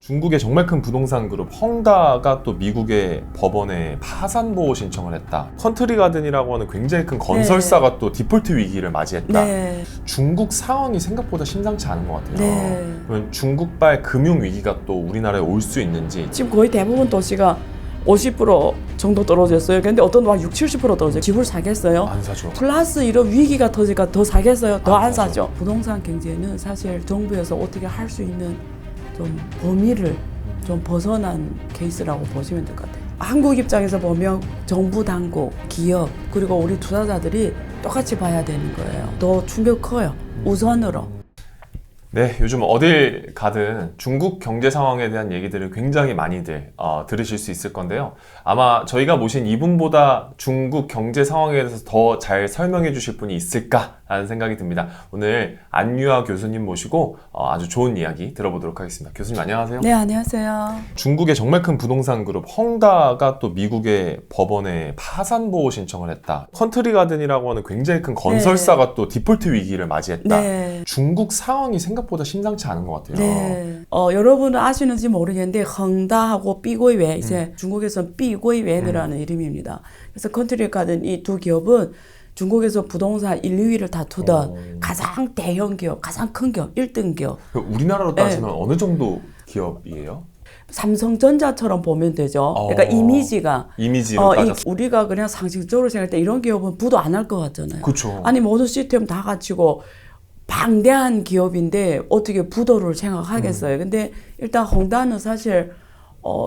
중국의 정말 큰 부동산 그룹 헝다가 또 미국의 법원에 파산 보호 신청을 했다. 컨트리 가든이라고 하는 굉장히 큰 건설사가 또 디폴트 위기를 맞이했다. 중국 상황이 생각보다 심상치 않은 것 같아요. 그러면 중국발 금융 위기가 또 우리나라에 올 수 있는지. 지금 거의 대부분 도시가 50% 정도 떨어졌어요. 근데 어떤 한 60, 70% 떨어져요. 집을 사겠어요? 안 사죠. 플러스 이런 위기가 터지니까 더 사겠어요? 더 안 사죠. 부동산 경제는 사실 정부에서 어떻게 할 수 있는 좀 범위를 좀 벗어난 케이스라고 보시면 될 것 같아요. 한국 입장에서 보면 정부 당국, 기업 그리고 우리 투자자들이 똑같이 봐야 되는 거예요. 더 충격 커요. 우선으로. 네, 요즘 어딜 가든 중국 경제 상황에 대한 얘기들을 굉장히 많이들 들으실 수 있을 건데요. 아마 저희가 모신 이분보다 중국 경제 상황에 대해서 더 잘 설명해 주실 분이 있을까라는 생각이 듭니다. 오늘 안유아 교수님 모시고 아주 좋은 이야기 들어보도록 하겠습니다. 교수님 안녕하세요. 네, 안녕하세요. 중국의 정말 큰 부동산 그룹 헝다가 또 미국의 법원에 파산 보호 신청을 했다. 컨트리 가든이라고 하는 굉장히 큰 건설사가 또 디폴트 위기를 맞이했다. 중국 상황이 생각보다 심상치 않은 것 같아요. 여러분은 아시는지 모르겠는데 헝다하고 삐고이웨 이제 중국에서는 삐고이웨이라는 이름입니다. 그래서 컨트리 가든 이 두 기업은 중국에서 부동산 1, 2위를 다투던 가장 대형 기업, 가장 큰 기업, 1등 기업. 우리나라로 따지면 어느 정도 기업이에요? 삼성전자처럼 보면 되죠. 그러니까 이미지로 따졌어. 우리가 그냥 상식적으로 생각할 때 이런 기업은 부도 안 할 것 같잖아요. 그렇죠. 아니 모든 시스템 다 갖추고 방대한 기업인데 어떻게 부도를 생각하겠어요. 근데 일단 헝다는 사실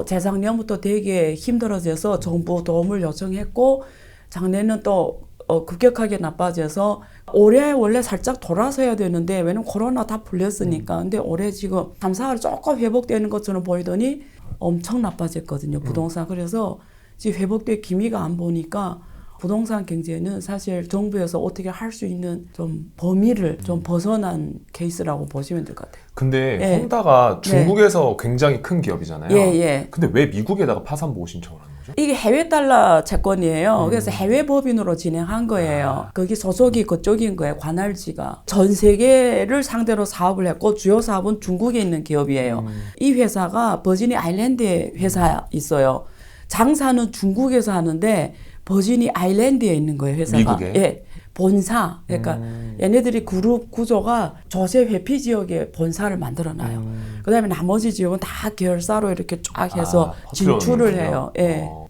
재작년부터 되게 힘들어져서 정부 도움을 요청했고 작년에는 또 급격하게 나빠져서 올해 원래 살짝 돌아서야 되는데 왜냐면 코로나 다 풀렸으니까. 근데 올해 지금 3, 4월 조금 회복되는 것처럼 보이더니 엄청 나빠졌거든요. 부동산. 그래서 지금 회복될 기미가 안 보니까 부동산 경제는 사실 정부에서 어떻게 할 수 있는 좀 범위를 좀 벗어난 케이스라고 보시면 될 것 같아요. 근데 헝다가 중국에서 굉장히 큰 기업이잖아요. 근데 왜 미국에다가 파산 보호 신청을 하는 거죠? 이게 해외 달러 채권이에요. 그래서 해외 법인으로 진행한 거예요. 거기 소속이 그쪽인 거예요. 관할지가. 전 세계를 상대로 사업을 했고 주요 사업은 중국에 있는 기업이에요. 이 회사가 버지니 아일랜드에 회사 있어요. 장사는 중국에서 하는데 버지니 아일랜드에 있는 거예요, 회사가. 미국에? 본사. 그러니까 얘네들이 그룹 구조가 조세 회피 지역에 본사를 만들어놔요. 그다음에 나머지 지역은 다 계열사로 이렇게 쫙 해서 진출을 해요.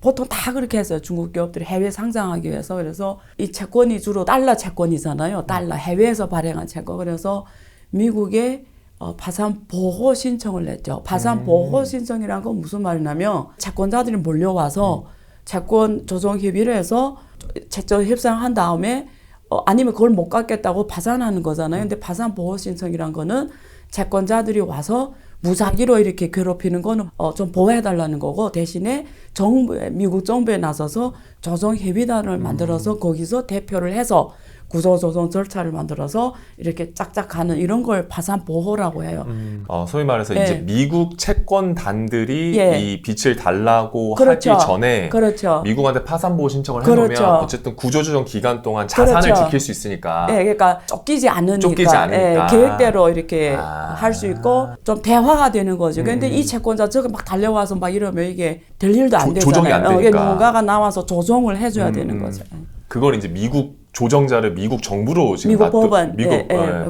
보통 다 그렇게 했어요. 중국 기업들이 해외 상장하기 위해서. 그래서 이 채권이 주로 달러 채권이잖아요. 달러 해외에서 발행한 채권. 그래서 미국에 파산 보호 신청을 냈죠. 파산 보호 신청이란 건 무슨 말이냐면 채권자들이 몰려와서 채권 조정 협의를 해서 채권 협상한 다음에 아니면 그걸 못 갚겠다고 파산하는 거잖아요. 근데 파산 보호 신청이란 거는 채권자들이 와서 무작위로 이렇게 괴롭히는 거는 좀 보호해달라는 거고 대신에 미국 정부에 나서서 조정 협의단을 만들어서 거기서 대표를 해서 구조조정 절차를 만들어서 이렇게 짝짝 가는 이런 걸 파산 보호라고 해요. 소위 말해서 이제 미국 채권단들이 이 빚을 달라고 하기 전에 미국한테 파산 보호 신청을 해놓으면 어쨌든 구조조정 기간 동안 자산을 지킬 수 있으니까. 그러니까 쫓기지 않으니까. 계획대로 이렇게 할 수 있고 좀 대화가 되는 거죠. 그런데 이 채권자 저거 막 달려와서 막 이러면 이게 될 일도 안 되잖아요. 조정이 안 되니까. 누군가가 나와서 조정을 해줘야 되는 거죠. 그걸 이제 미국 조정자를 미국 정부로 지금 미국 법원,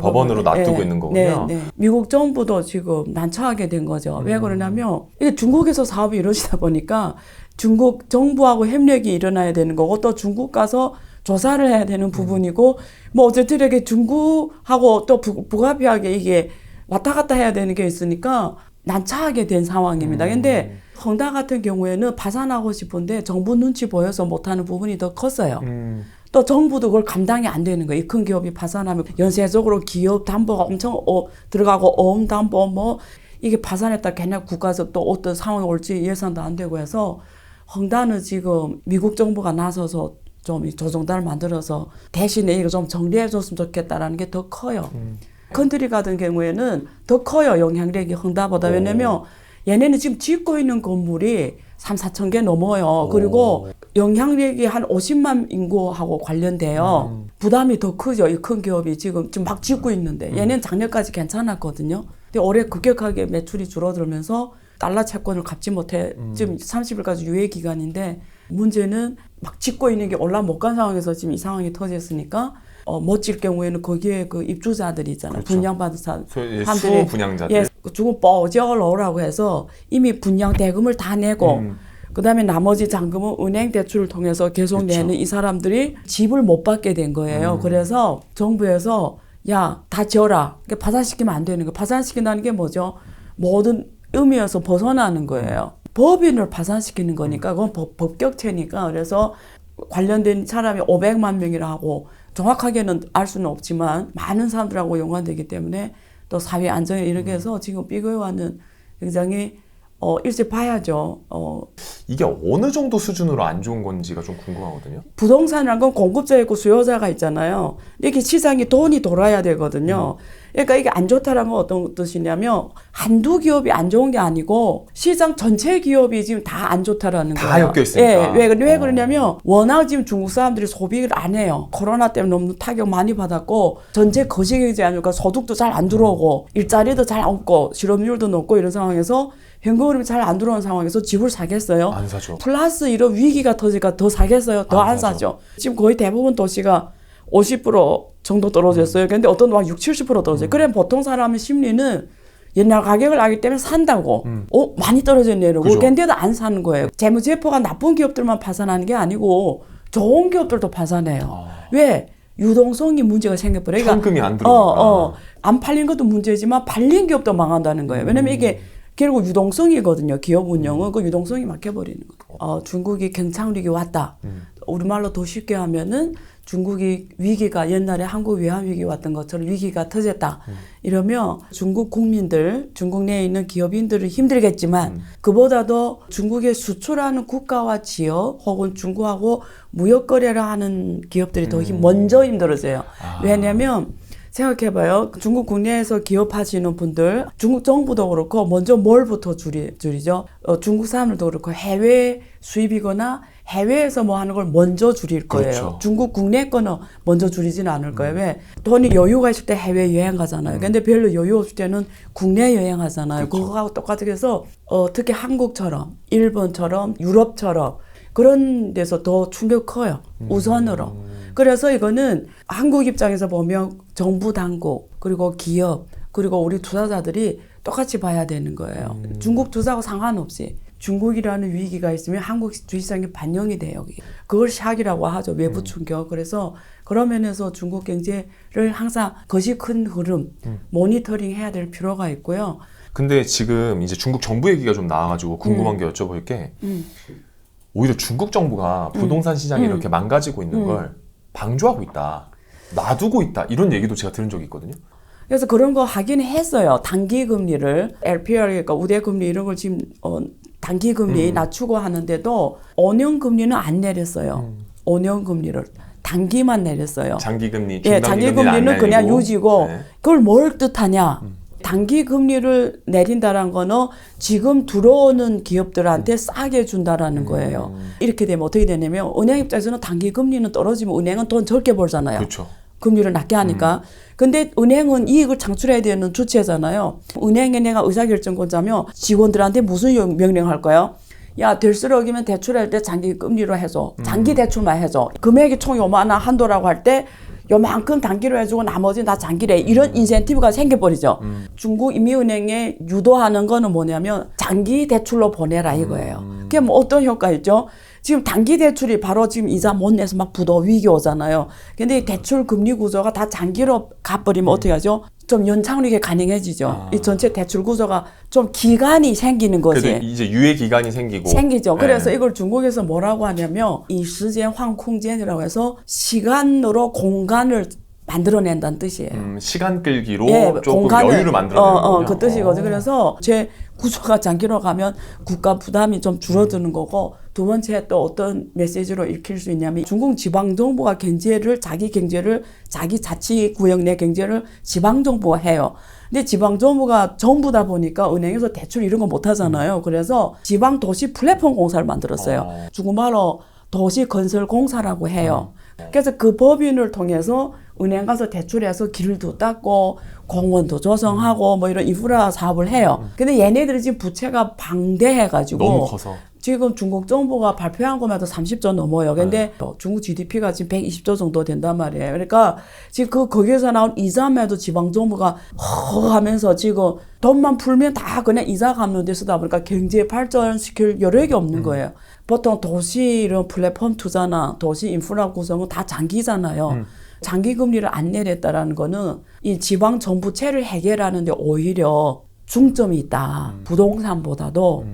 법원으로 놔두고 있는 거군요. 미국 정부도 지금 난처하게 된 거죠. 왜 그러냐면 이게 중국에서 사업이 이루어지다 보니까 중국 정부하고 협력이 일어나야 되는 거고 또 중국 가서 조사를 해야 되는 부분이고 뭐 어쨌든 이렇게 중국하고 또 부가피하게 이게 왔다 갔다 해야 되는 게 있으니까 난처하게 된 상황입니다. 근데 헝다 같은 경우에는 파산하고 싶은데 정부 눈치 보여서 못하는 부분이 더 컸어요. 또 정부도 그걸 감당이 안 되는 거예요. 이 큰 기업이 파산하면 연쇄적으로 기업 담보가 엄청 들어가고 어음담보 뭐 이게 파산했다 걔네 국가에서 또 어떤 상황이 올지 예상도 안 되고 해서 헝다는 지금 미국 정부가 나서서 좀 조정단을 만들어서 대신에 이거 좀 정리해 줬으면 좋겠다라는 게 더 커요. 컨트리 같은 경우에는 더 커요. 영향력이 헝다보다. 왜냐면 얘네는 지금 짓고 있는 건물이 3, 4천 개 넘어요. 그리고 영향력이 한 50만 인구하고 관련돼요. 부담이 더 크죠. 이 큰 기업이 지금 막 짓고 있는데 얘는 작년까지 괜찮았거든요. 근데 올해 급격하게 매출이 줄어들면서 달러 채권을 갚지 못해 지금 30일까지 유예 기간인데 문제는 막 짓고 있는 게 올라 못 간 상황에서 지금 이 상황이 터졌으니까 못 질 경우에는 거기에 그 입주자들이 있잖아요. 그렇죠. 분양받은 수 사람들이 분양자들. 예, 죽은 뻐져 넣으라고 해서 이미 분양 대금을 다 내고 그다음에 나머지 잔금은 은행 대출을 통해서 계속 그렇죠. 내는 이 사람들이 집을 못 받게 된 거예요. 그래서 정부에서 야, 다 지어라. 그러니까 파산시키면 안 되는 거예요. 파산시킨다는 게 뭐죠? 모든 의미에서 벗어나는 거예요. 법인을 파산시키는 거니까 그건 법격체니까 그래서 관련된 사람이 500만 명이라 하고 정확하게는 알 수는 없지만 많은 사람들하고 연관되기 때문에 또 사회 안정에 이르게 해서 지금 비거와는 굉장히 일찍 봐야죠. 이게 어느 정도 수준으로 안 좋은 건지가 좀 궁금하거든요. 부동산이란 건 공급자 있고 수요자가 있잖아요. 이렇게 시장이 돈이 돌아야 되거든요. 그러니까 이게 안 좋다라는 건 어떤 뜻이냐면 한두 기업이 안 좋은 게 아니고 시장 전체 기업이 지금 다 안 좋다라는 거예요. 다 엮여 있으니까. 예, 왜 그러냐면 워낙 지금 중국 사람들이 소비를 안 해요. 코로나 때문에 너무 타격 많이 받았고 전체 거시경제 아니까 소득도 잘 안 들어오고 일자리도 잘 없고 실업률도 높고 이런 상황에서 현금 흐름이 잘 안 들어오는 상황에서 집을 사겠어요? 안 사죠. 플러스 이런 위기가 터지니까 더 사겠어요? 더 안 사죠. 지금 거의 대부분 도시가 50% 정도 떨어졌어요. 근데 어떤 막 60, 70% 떨어져요. 그래 보통 사람의 심리는 옛날 가격을 알기 때문에 산다고. 많이 떨어졌네 이러고. 그죠. 근데도 안 사는 거예요. 재무제표가 나쁜 기업들만 파산하는 게 아니고 좋은 기업들도 파산해요. 왜? 유동성이 문제가 생겨버려요. 현금이 안 들어오니까. 안 팔린 것도 문제지만 팔린 기업도 망한다는 거예요. 왜냐면 이게 결국 유동성이거든요. 기업 운영은 그 유동성이 막혀버리는 거예요. 중국이 경착륙이 왔다. 우리말로 더 쉽게 하면은 중국이 위기가 옛날에 한국 외환 위기 왔던 것처럼 위기가 터졌다. 이러면 중국 국민들, 중국 내에 있는 기업인들은 힘들겠지만 그보다도 중국에 수출하는 국가와 지역 혹은 중국하고 무역 거래를 하는 기업들이 더 먼저 힘들어져요. 왜냐면 생각해봐요. 중국 국내에서 기업하시는 분들, 중국 정부도 그렇고 먼저 뭘부터 줄이죠? 중국 사람들도 그렇고 해외 수입이거나 해외에서 뭐 하는 걸 먼저 줄일 거예요. 그렇죠. 중국 국내 거는 먼저 줄이지는 않을 거예요. 왜? 돈이 여유가 있을 때 해외 여행 가잖아요. 근데 별로 여유 없을 때는 국내 여행 하잖아요. 그렇죠. 그거하고 똑같게 해서 특히 한국처럼 일본처럼 유럽처럼 그런 데서 더 충격 커요. 우선으로. 그래서 이거는 한국 입장에서 보면 정부 당국 그리고 기업 그리고 우리 투자자들이 똑같이 봐야 되는 거예요. 중국 투자하고 상관없이 중국이라는 위기가 있으면 한국 주식시장에 반영이 돼요. 그걸 샥이라고 하죠. 외부 충격. 그래서 그런 면에서 중국 경제를 항상 것이 큰 흐름 모니터링 해야 될 필요가 있고요. 근데 지금 이제 중국 정부 얘기가 좀 나와가지고 궁금한 게 여쭤볼 게 오히려 중국 정부가 부동산 시장이 이렇게 망가지고 있는 걸 방조하고 있다, 놔두고 있다 이런 얘기도 제가 들은 적이 있거든요. 그래서 그런 거 하긴 했어요. 단기 금리를 LPR 그러니까 우대 금리 이런 걸 지금 단기 금리 낮추고 하는데도 5년 금리는 안 내렸어요. 5년 금리를 단기만 내렸어요. 장기 금리, 예, 장기 금리는 그냥 유지고 네. 그걸 뭘 뜻하냐? 단기 금리를 내린다는 거는 지금 들어오는 기업들한테 싸게 준다라는 거예요. 이렇게 되면 어떻게 되냐면 은행 입장에서는 단기 금리는 떨어지면 은행은 돈 적게 벌잖아요. 그렇죠. 금리를 낮게 하니까. 근데 은행은 이익을 창출해야 되는 주체잖아요. 은행에 내가 의사결정권자면 직원들한테 무슨 명령할까요? 야, 될수록이면 대출할 때 장기 금리로 해줘. 장기 대출만 해줘. 금액이 총 요만한 한도라고 할 때 요만큼 단기로 해주고 나머지는 다 장기래. 이런 인센티브가 생겨버리죠. 중국 인민은행에 유도하는 거는 뭐냐면 장기 대출로 보내라 이거예요. 그게 뭐 어떤 효과 있죠? 지금 단기 대출이 바로 지금 이자 못 내서 막 부도 위기 오잖아요. 근데 대출 금리 구조가 다 장기로 가버리면 어떻게 하죠? 좀 연착륙이 가능해지죠. 이 전체 대출 구조가 좀 기간이 생기는 거지. 그래도 이제 유예 기간이 생기죠. 그래서 이걸 중국에서 뭐라고 하냐면 이 시간 황콩젠이라고 해서 시간으로 공간을 만들어낸다는 뜻이에요. 시간 끌기로 예, 조금 여유를 만들어내는 그 뜻이거든요. 그래서 제 구조가 장기로 가면 국가 부담이 좀 줄어드는 거고 두 번째 또 어떤 메시지로 읽힐 수 있냐면 중국 지방정부가 자기 경제를 자기 자치구역 내 경제를 지방정부가 해요. 근데 지방정부가 정부다 보니까 은행에서 대출 이런 거 못 하잖아요. 그래서 지방도시 플랫폼 공사를 만들었어요. 중국말로 도시건설공사라고 해요. 그래서 그 법인을 통해서 은행 가서 대출해서 길도 닦고 공원도 조성하고 뭐 이런 인프라 사업을 해요. 근데 얘네들이 지금 부채가 방대해가지고 너무 커서. 지금 중국 정부가 발표한 것만 해도 30조 넘어요. 근데 중국 GDP가 지금 120조 정도 된단 말이에요. 그러니까 지금 거기에서 나온 이자매도 지방 정부가 하면서 지금 돈만 풀면 다 그냥 이자 갚는 데 쓰다 보니까 경제 발전시킬 여력이 없는 거예요. 보통 도시 이런 플랫폼 투자나 도시 인프라 구성은 다 장기잖아요. 장기 금리를 안 내렸다라는 거는 이 지방 정부채를 해결하는데 오히려 중점이 있다. 부동산보다도.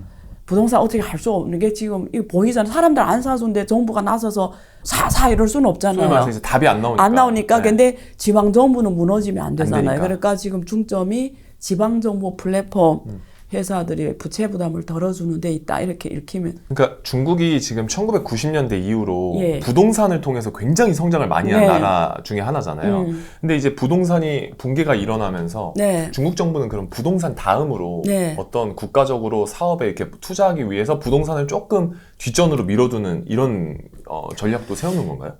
부동산 어떻게 할 수 없는 게 지금 이거 보이잖아요. 사람들 안 사주는데 정부가 나서서 사 이럴 수는 없잖아요. 말해서 답이 안 나오니까. 안 나오니까. 네. 근데 지방 정부는 무너지면 안 되잖아요. 되니까. 그러니까 지금 중점이 지방 정부 플랫폼 회사들이 부채 부담을 덜어주는 데 있다. 이렇게 읽히면. 그러니까 중국이 지금 1990년대 이후로 예. 부동산을 통해서 굉장히 성장을 많이 한 네. 나라 중에 하나잖아요. 근데 이제 부동산이 붕괴가 일어나면서 네. 중국 정부는 그럼 부동산 다음으로 네. 어떤 국가적으로 사업에 이렇게 투자하기 위해서 부동산을 조금 뒷전으로 밀어두는 이런 전략도 세우는 건가요?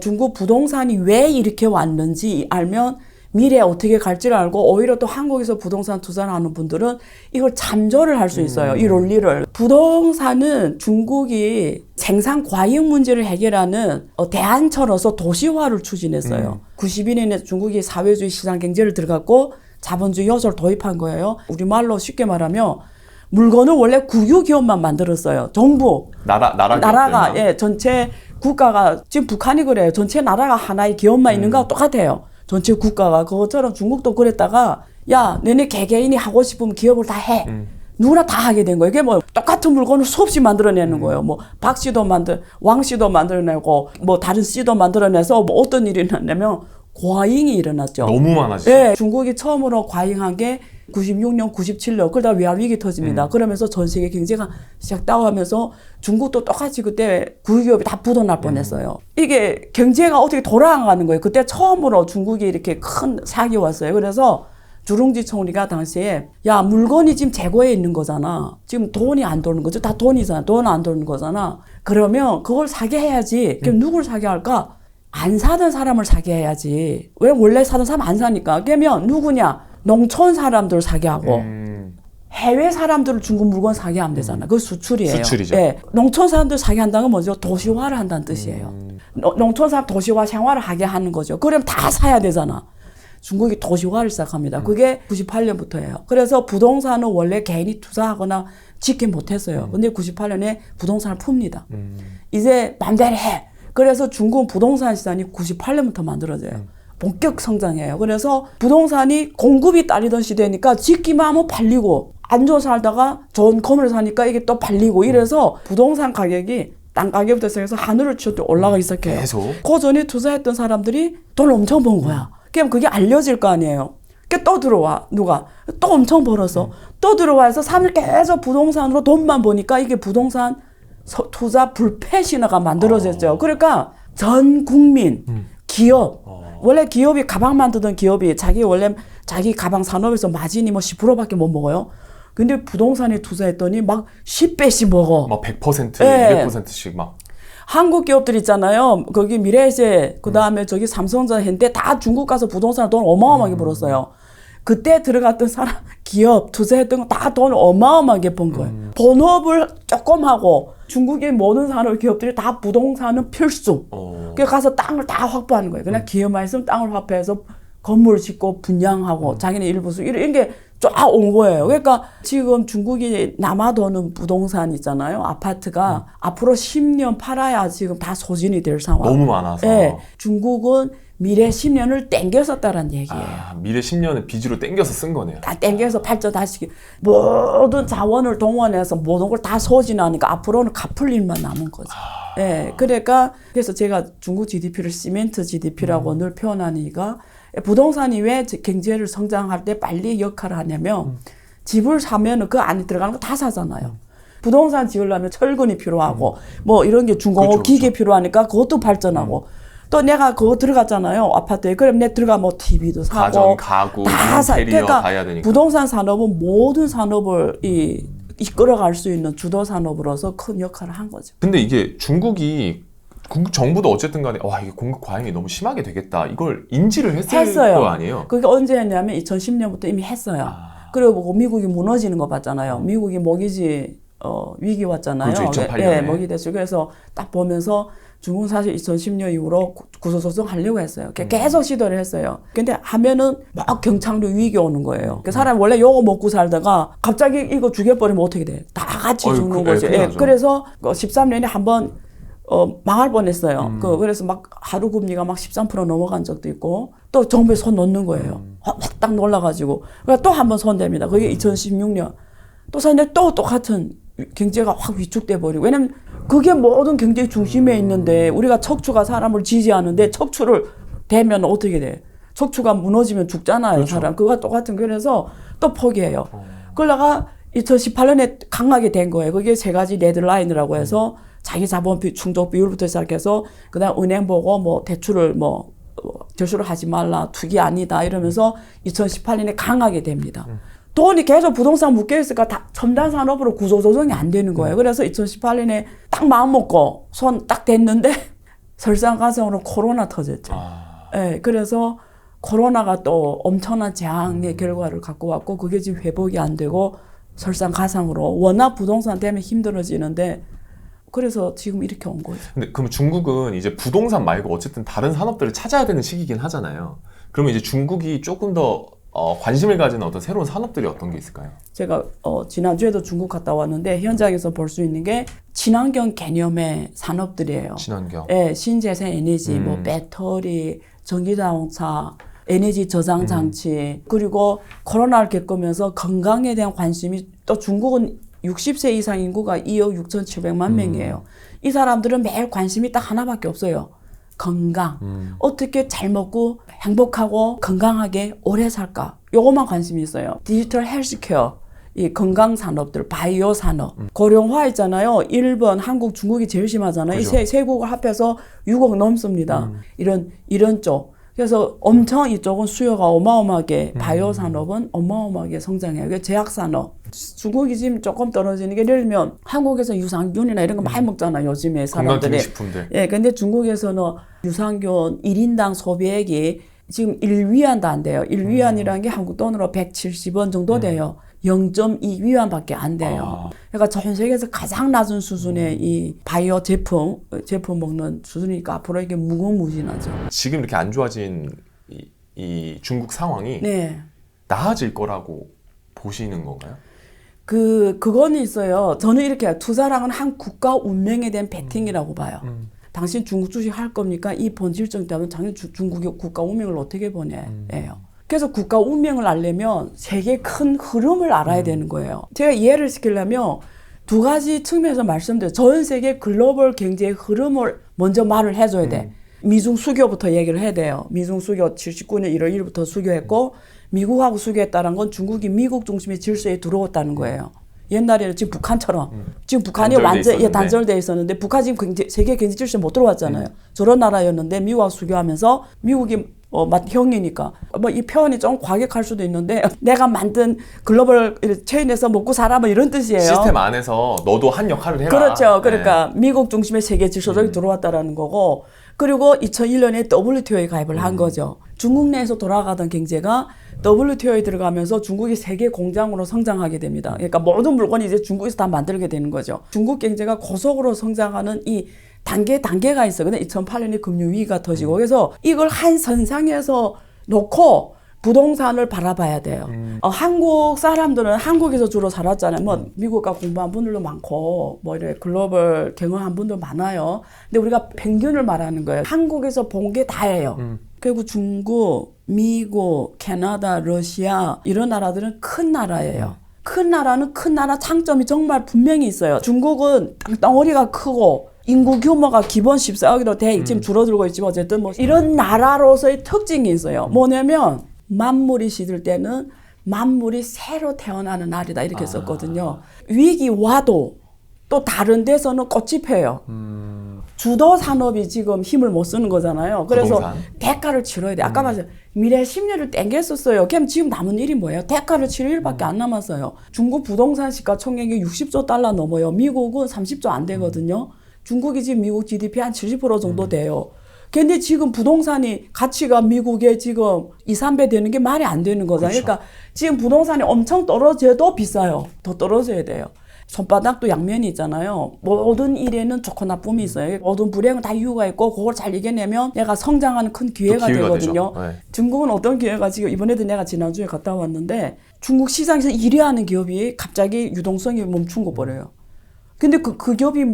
중국 부동산이 왜 이렇게 왔는지 알면 미래에 어떻게 갈지를 알고 오히려 또 한국에서 부동산 투자를 하는 분들은 이걸 참조를 할 수 있어요. 이 논리를. 부동산은 중국이 생산 과잉 문제를 해결하는 대안처로서 도시화를 추진했어요. 91년에 중국이 사회주의 시장 경제를 들어갔고 자본주의 요소를 도입한 거예요. 우리말로 쉽게 말하면 물건을 원래 국유 기업만 만들었어요. 정부. 나라가 예, 전체 국가가 지금 북한이 그래요. 전체 나라가 하나의 기업만 있는 거하고 똑같아요. 전체 국가가. 그것처럼 중국도 그랬다가 야 너네 개개인이 하고 싶으면 기업을 다 해. 누구나 다 하게 된 거예요. 이게 뭐 똑같은 물건을 수없이 만들어내는 거예요. 뭐 박 씨도 왕 씨도 만들어내고 뭐 다른 씨도 만들어내서 뭐 어떤 일이 일어나냐면 과잉이 일어났죠. 너무 많아지죠. 예, 중국이 처음으로 과잉한 게 96년, 97년 그러다 외환위기 터집니다. 그러면서 전 세계 경제가 시작 다운하면서 중국도 똑같이 그때 국유기업이 다 부도날 뻔했어요. 이게 경제가 어떻게 돌아가는 거예요. 그때 처음으로 중국이 이렇게 큰 사기 왔어요. 그래서 주룽지 총리가 당시에 야 물건이 지금 재고에 있는 거잖아. 지금 돈이 안 도는 거죠. 다 돈이잖아. 돈 안 도는 거잖아. 그러면 그걸 사게 해야지. 그럼 누굴 사게 할까? 안 사던 사람을 사게 해야지. 왜 원래 사던 사람 안 사니까. 그러면 누구냐? 농촌 사람들 사게 하고 해외 사람들을 중국 물건 사게 하면 되잖아. 그거 수출이에요. 수출이죠. 예. 농촌 사람들 사게 한다는 건 뭐죠? 도시화를 한다는 뜻이에요. 농촌 사람 도시화 생활을 하게 하는 거죠. 그럼 다 사야 되잖아. 중국이 도시화를 시작합니다. 그게 98년부터예요. 그래서 부동산은 원래 개인이 투자하거나 짓게 못했어요. 근데 98년에 부동산을 풉니다. 이제 맘대로 해. 그래서 중국 부동산 시장이 98년부터 만들어져요. 본격 성장해요. 그래서 부동산이 공급이 딸리던 시대니까 짓기만 하면 팔리고 안 좋은 살다가 좋은 건물을 사니까 이게 또 팔리고 이래서 부동산 가격이 땅 가격부터 시작해서 하늘을 치고 올라가기 시작해요. 계속. 그 전에 투자했던 사람들이 돈을 엄청 번 거야. 그럼 그게 알려질 거 아니에요. 그러니까 또 들어와 누가 또 엄청 벌어서 또 들어와서 사람들 계속 부동산으로 돈만 버니까 이게 부동산 투자 불패 신화가 만들어졌죠. 그러니까 전 국민 기업 원래 기업이 가방 만드던 기업이 자기 가방 산업에서 마진이 뭐 10%밖에 못 먹어요. 근데 부동산에 투자했더니 막 10배씩 먹어. 막 100%, 네. 200%씩 막. 한국 기업들 있잖아요. 거기 미래에셋, 그 다음에 저기 삼성전자 했는데 다 중국 가서 부동산 돈 어마어마하게 벌었어요. 그때 들어갔던 사람, 기업, 투자했던 거 다 돈 어마어마하게 번 거예요. 본업을 조금 하고 중국의 모든 산업 기업들이 다 부동산은 필수. 그래서 가서 땅을 다 확보하는 거예요. 그냥 기업만 있으면 땅을 확보해서 건물 짓고 분양하고 자기네 일부 수 이런 게 쫙 온 거예요. 그러니까 지금 중국이 남아도는 부동산 있잖아요. 아파트가 앞으로 10년 팔아야 지금 다 소진이 될 상황. 너무 많아서. 네, 중국은 미래 10년을 땡겼었다는 얘기예요. 미래 10년을 빚으로 땡겨서 쓴 거네요. 다 땡겨서 발전다시키 모든 자원을 동원해서 모든 걸 다 소진하니까 앞으로는 갚을 일만 남은 거죠. 네, 그러니까 그래서 제가 중국 GDP를 시멘트 GDP라고 늘 표현하는 이유가 부동산이 왜 경제를 성장할 때 빨리 역할을 하냐면 집을 사면 그 안에 들어가는 거 다 사잖아요. 부동산 지으려면 철근이 필요하고 뭐 이런 게 중공업 그렇죠, 기계 필요하니까 그것도 발전하고 또 내가 그거 들어갔잖아요. 아파트에. 그럼 내 들어가 뭐 TV도 사고 가전, 가구, 다 사. 인테리어 그러니까 다 해야 되니까. 부동산 산업은 모든 산업을 이끌어갈 수 있는 주도 산업으로서 큰 역할을 한 거죠. 근데 이게 중국이 정부도 어쨌든 간에 와 이게 공급 과잉이 너무 심하게 되겠다 이걸 인지를 했을 했어요. 거 아니에요? 그게 언제 했냐면 2010년부터 이미 했어요. 그리고 미국이 무너지는 거 봤잖아요. 미국이 모기지 위기 왔잖아요. 그렇죠, 2008년에. 예, 모기 됐죠. 그래서 딱 보면서 중국은 사실 2010년 이후로 구조조정 하려고 했어요. 계속 시도를 했어요. 근데 하면은 막 경착륙 위기 오는 거예요. 그 사람이 원래 요거 먹고 살다가 갑자기 이거 죽여버리면 어떻게 돼? 다 같이 죽는 거죠. 예, 그래서 13년에 한번 망할 뻔했어요. 그래서 막 하루 금리가 막 13% 넘어간 적도 있고 또 정부에 손 놓는 거예요. 확 딱 놀라가지고 그러니까 또 한 번 손댑니다. 그게 2016년 또 샀는데 또 똑같은 경제가 확 위축돼 버리고 왜냐면 그게 모든 경제의 중심에 있는데 우리가 척추가 사람을 지지하는데 척추를 대면 어떻게 돼? 척추가 무너지면 죽잖아요. 그렇죠. 사람 그거와 똑같은 그래서 또 포기해요. 그러다가 2018년에 강하게 된 거예요. 그게 세 가지 레드라인이라고 해서 자기 자본 충족 비율부터 시작해서 그다음 은행 보고 뭐 대출을 대출을 하지 말라 투기 아니다 이러면서 2018년에 강하게 됩니다. 돈이 계속 부동산 묶여 있으니까 다 첨단 산업으로 구조 조정이 안 되는 거예요. 그래서 2018년에 딱 마음 먹고 손 딱 댔는데 설상가상으로 코로나 터졌죠. 네, 그래서 코로나가 또 엄청난 재앙의 결과를 갖고 왔고 그게 지금 회복이 안 되고 설상가상으로 워낙 부동산 때문에 힘들어지는데 그래서 지금 이렇게 온 거죠. 근데 그럼 중국은 이제 부동산 말고 어쨌든 다른 산업들을 찾아야 되는 시기긴 하잖아요. 그러면 이제 중국이 조금 더 관심을 가지는 어떤 새로운 산업들이 어떤 게 있을까요? 제가 지난주에도 중국 갔다 왔는데 현장에서 볼 수 있는 게 친환경 개념의 산업들이에요. 친환경. 네, 신재생 에너지, 뭐 배터리, 전기자동차, 에너지 저장 장치 그리고 코로나를 겪으면서 건강에 대한 관심이 또 중국은 60세 이상 인구가 2억 6,700만 명이에요. 이 사람들은 매일 관심이 딱 하나밖에 없어요. 건강. 어떻게 잘 먹고 행복하고 건강하게 오래 살까? 요것만 관심이 있어요. 디지털 헬스케어, 이 건강 산업들, 바이오 산업. 고령화 있잖아요. 일본, 한국, 중국이 제일 심하잖아요. 그렇죠. 이 세 국을 합해서 6억 넘습니다. 이런 쪽. 그래서 엄청 이쪽은 수요가 어마어마하게 바이오 산업은 어마어마하게 성장해요. 제약 산업. 중국이 지금 조금 떨어지는 게 예를 들면 한국에서 유산균이나 이런 거 많이 먹잖아요. 요즘에 사람들이. 건강기능식품들. 예, 근데 중국에서는 유산균 1인당 소비액이 지금 1위안도 안 돼요. 1위안이라는 게 한국 돈으로 170원 정도 돼요. 0.2위안밖에 안 돼요. 그러니까 전 세계에서 가장 낮은 수준의 이 바이오 제품 먹는 수준이니까 앞으로 이게 무궁무진하죠. 지금 이렇게 안 좋아진 이 중국 상황이 네. 나아질 거라고 보시는 건가요? 그거는 있어요. 저는 이렇게 해요. 투자랑은 한 국가 운명에 대한 베팅이라고 봐요. 당신 중국 주식 할 겁니까? 이 본질적 때문에 당연히 중국의 국가 운명을 어떻게 보내요. 그래서 국가 운명을 알려면 세계의 큰 흐름을 알아야 되는 거예요. 제가 이해를 시키려면 두 가지 측면에서 말씀드려요. 전 세계 글로벌 경제의 흐름을 먼저 말을 해줘야 돼. 미중 수교부터 얘기를 해야 돼요. 미중 수교 79년 1월 1일부터 수교했고 미국하고 수교했다는 건 중국이 미국 중심의 질서에 들어왔다는 거예요. 옛날에는 지금 북한처럼 지금 북한이 완전 단절돼 있었는데 북한 지금 세계 경제 질서에 못 들어왔잖아요. 저런 나라였는데 미국하고 수교하면서 미국이 형이니까 이 표현이 좀 과격할 수도 있는데 내가 만든 글로벌 체인에서 먹고 살아 뭐 이런 뜻이에요. 시스템 안에서 너도 한 역할을 해라. 그렇죠. 그러니까 미국 중심의 세계 질서적이 들어왔다라는 거고 그리고 2001년에 WTO에 가입을 한 거죠. 중국 내에서 돌아가던 경제가 WTO에 들어가면서 중국이 세계 공장으로 성장하게 됩니다. 그러니까 모든 물건이 이제 중국에서 다 만들게 되는 거죠. 중국 경제가 고속으로 성장하는 이 단계가 있어. 근데 2008년에 금융위기가 터지고 그래서 이걸 한 선상에서 놓고 부동산을 바라봐야 돼요. 한국 사람들은 한국에서 주로 살았잖아요. 뭐 미국과 공부한 분들도 많고 뭐 이래 글로벌 경험한 분들 많아요. 근데 우리가 평균을 말하는 거예요. 한국에서 본 게 다예요. 그리고 중국, 미국, 캐나다, 러시아 이런 나라들은 큰 나라예요. 큰 나라는 큰 나라 장점이 정말 분명히 있어요. 중국은 땅덩어리가 크고 인구 규모가 기본 14억으로 지금 줄어들고 있지만 어쨌든 뭐 이런 나라로서의 특징이 있어요. 뭐냐면 만물이 시들 때는 만물이 새로 태어나는 날이다 이렇게 썼거든요. 위기 와도 또 다른 데서는 꽃이 펴요. 주도 산업이 지금 힘을 못 쓰는 거잖아요. 그래서 부동산. 대가를 치러야 돼. 아까 말씀 미래 10년을 땡겼었어요. 그럼 지금 남은 일이 뭐예요? 대가를 치를 일밖에 안 남았어요. 중국 부동산 시가총액이 60조 달러 넘어요. 미국은 30조 안 되거든요. 중국이 지금 미국 GDP 한 70% 정도 돼요. 근데 지금 부동산이 가치가 미국에 지금 2, 3배 되는 게 말이 안 되는 거잖아요. 그렇죠. 그러니까 지금 부동산이 엄청 떨어져도 비싸요. 더 떨어져야 돼요. 손바닥도 양면이 있잖아요. 모든 일에는 좋고 나쁨이 있어요. 모든 불행은 다 이유가 있고 그걸 잘 이겨내면 내가 성장하는 큰 기회가 되거든요. 네. 중국은 어떤 기회가 지금 이번에도 내가 지난주에 갔다 왔는데 중국 시장에서 1위 하는 기업이 갑자기 유동성이 멈춘 거 버려요. 근데 그 기업이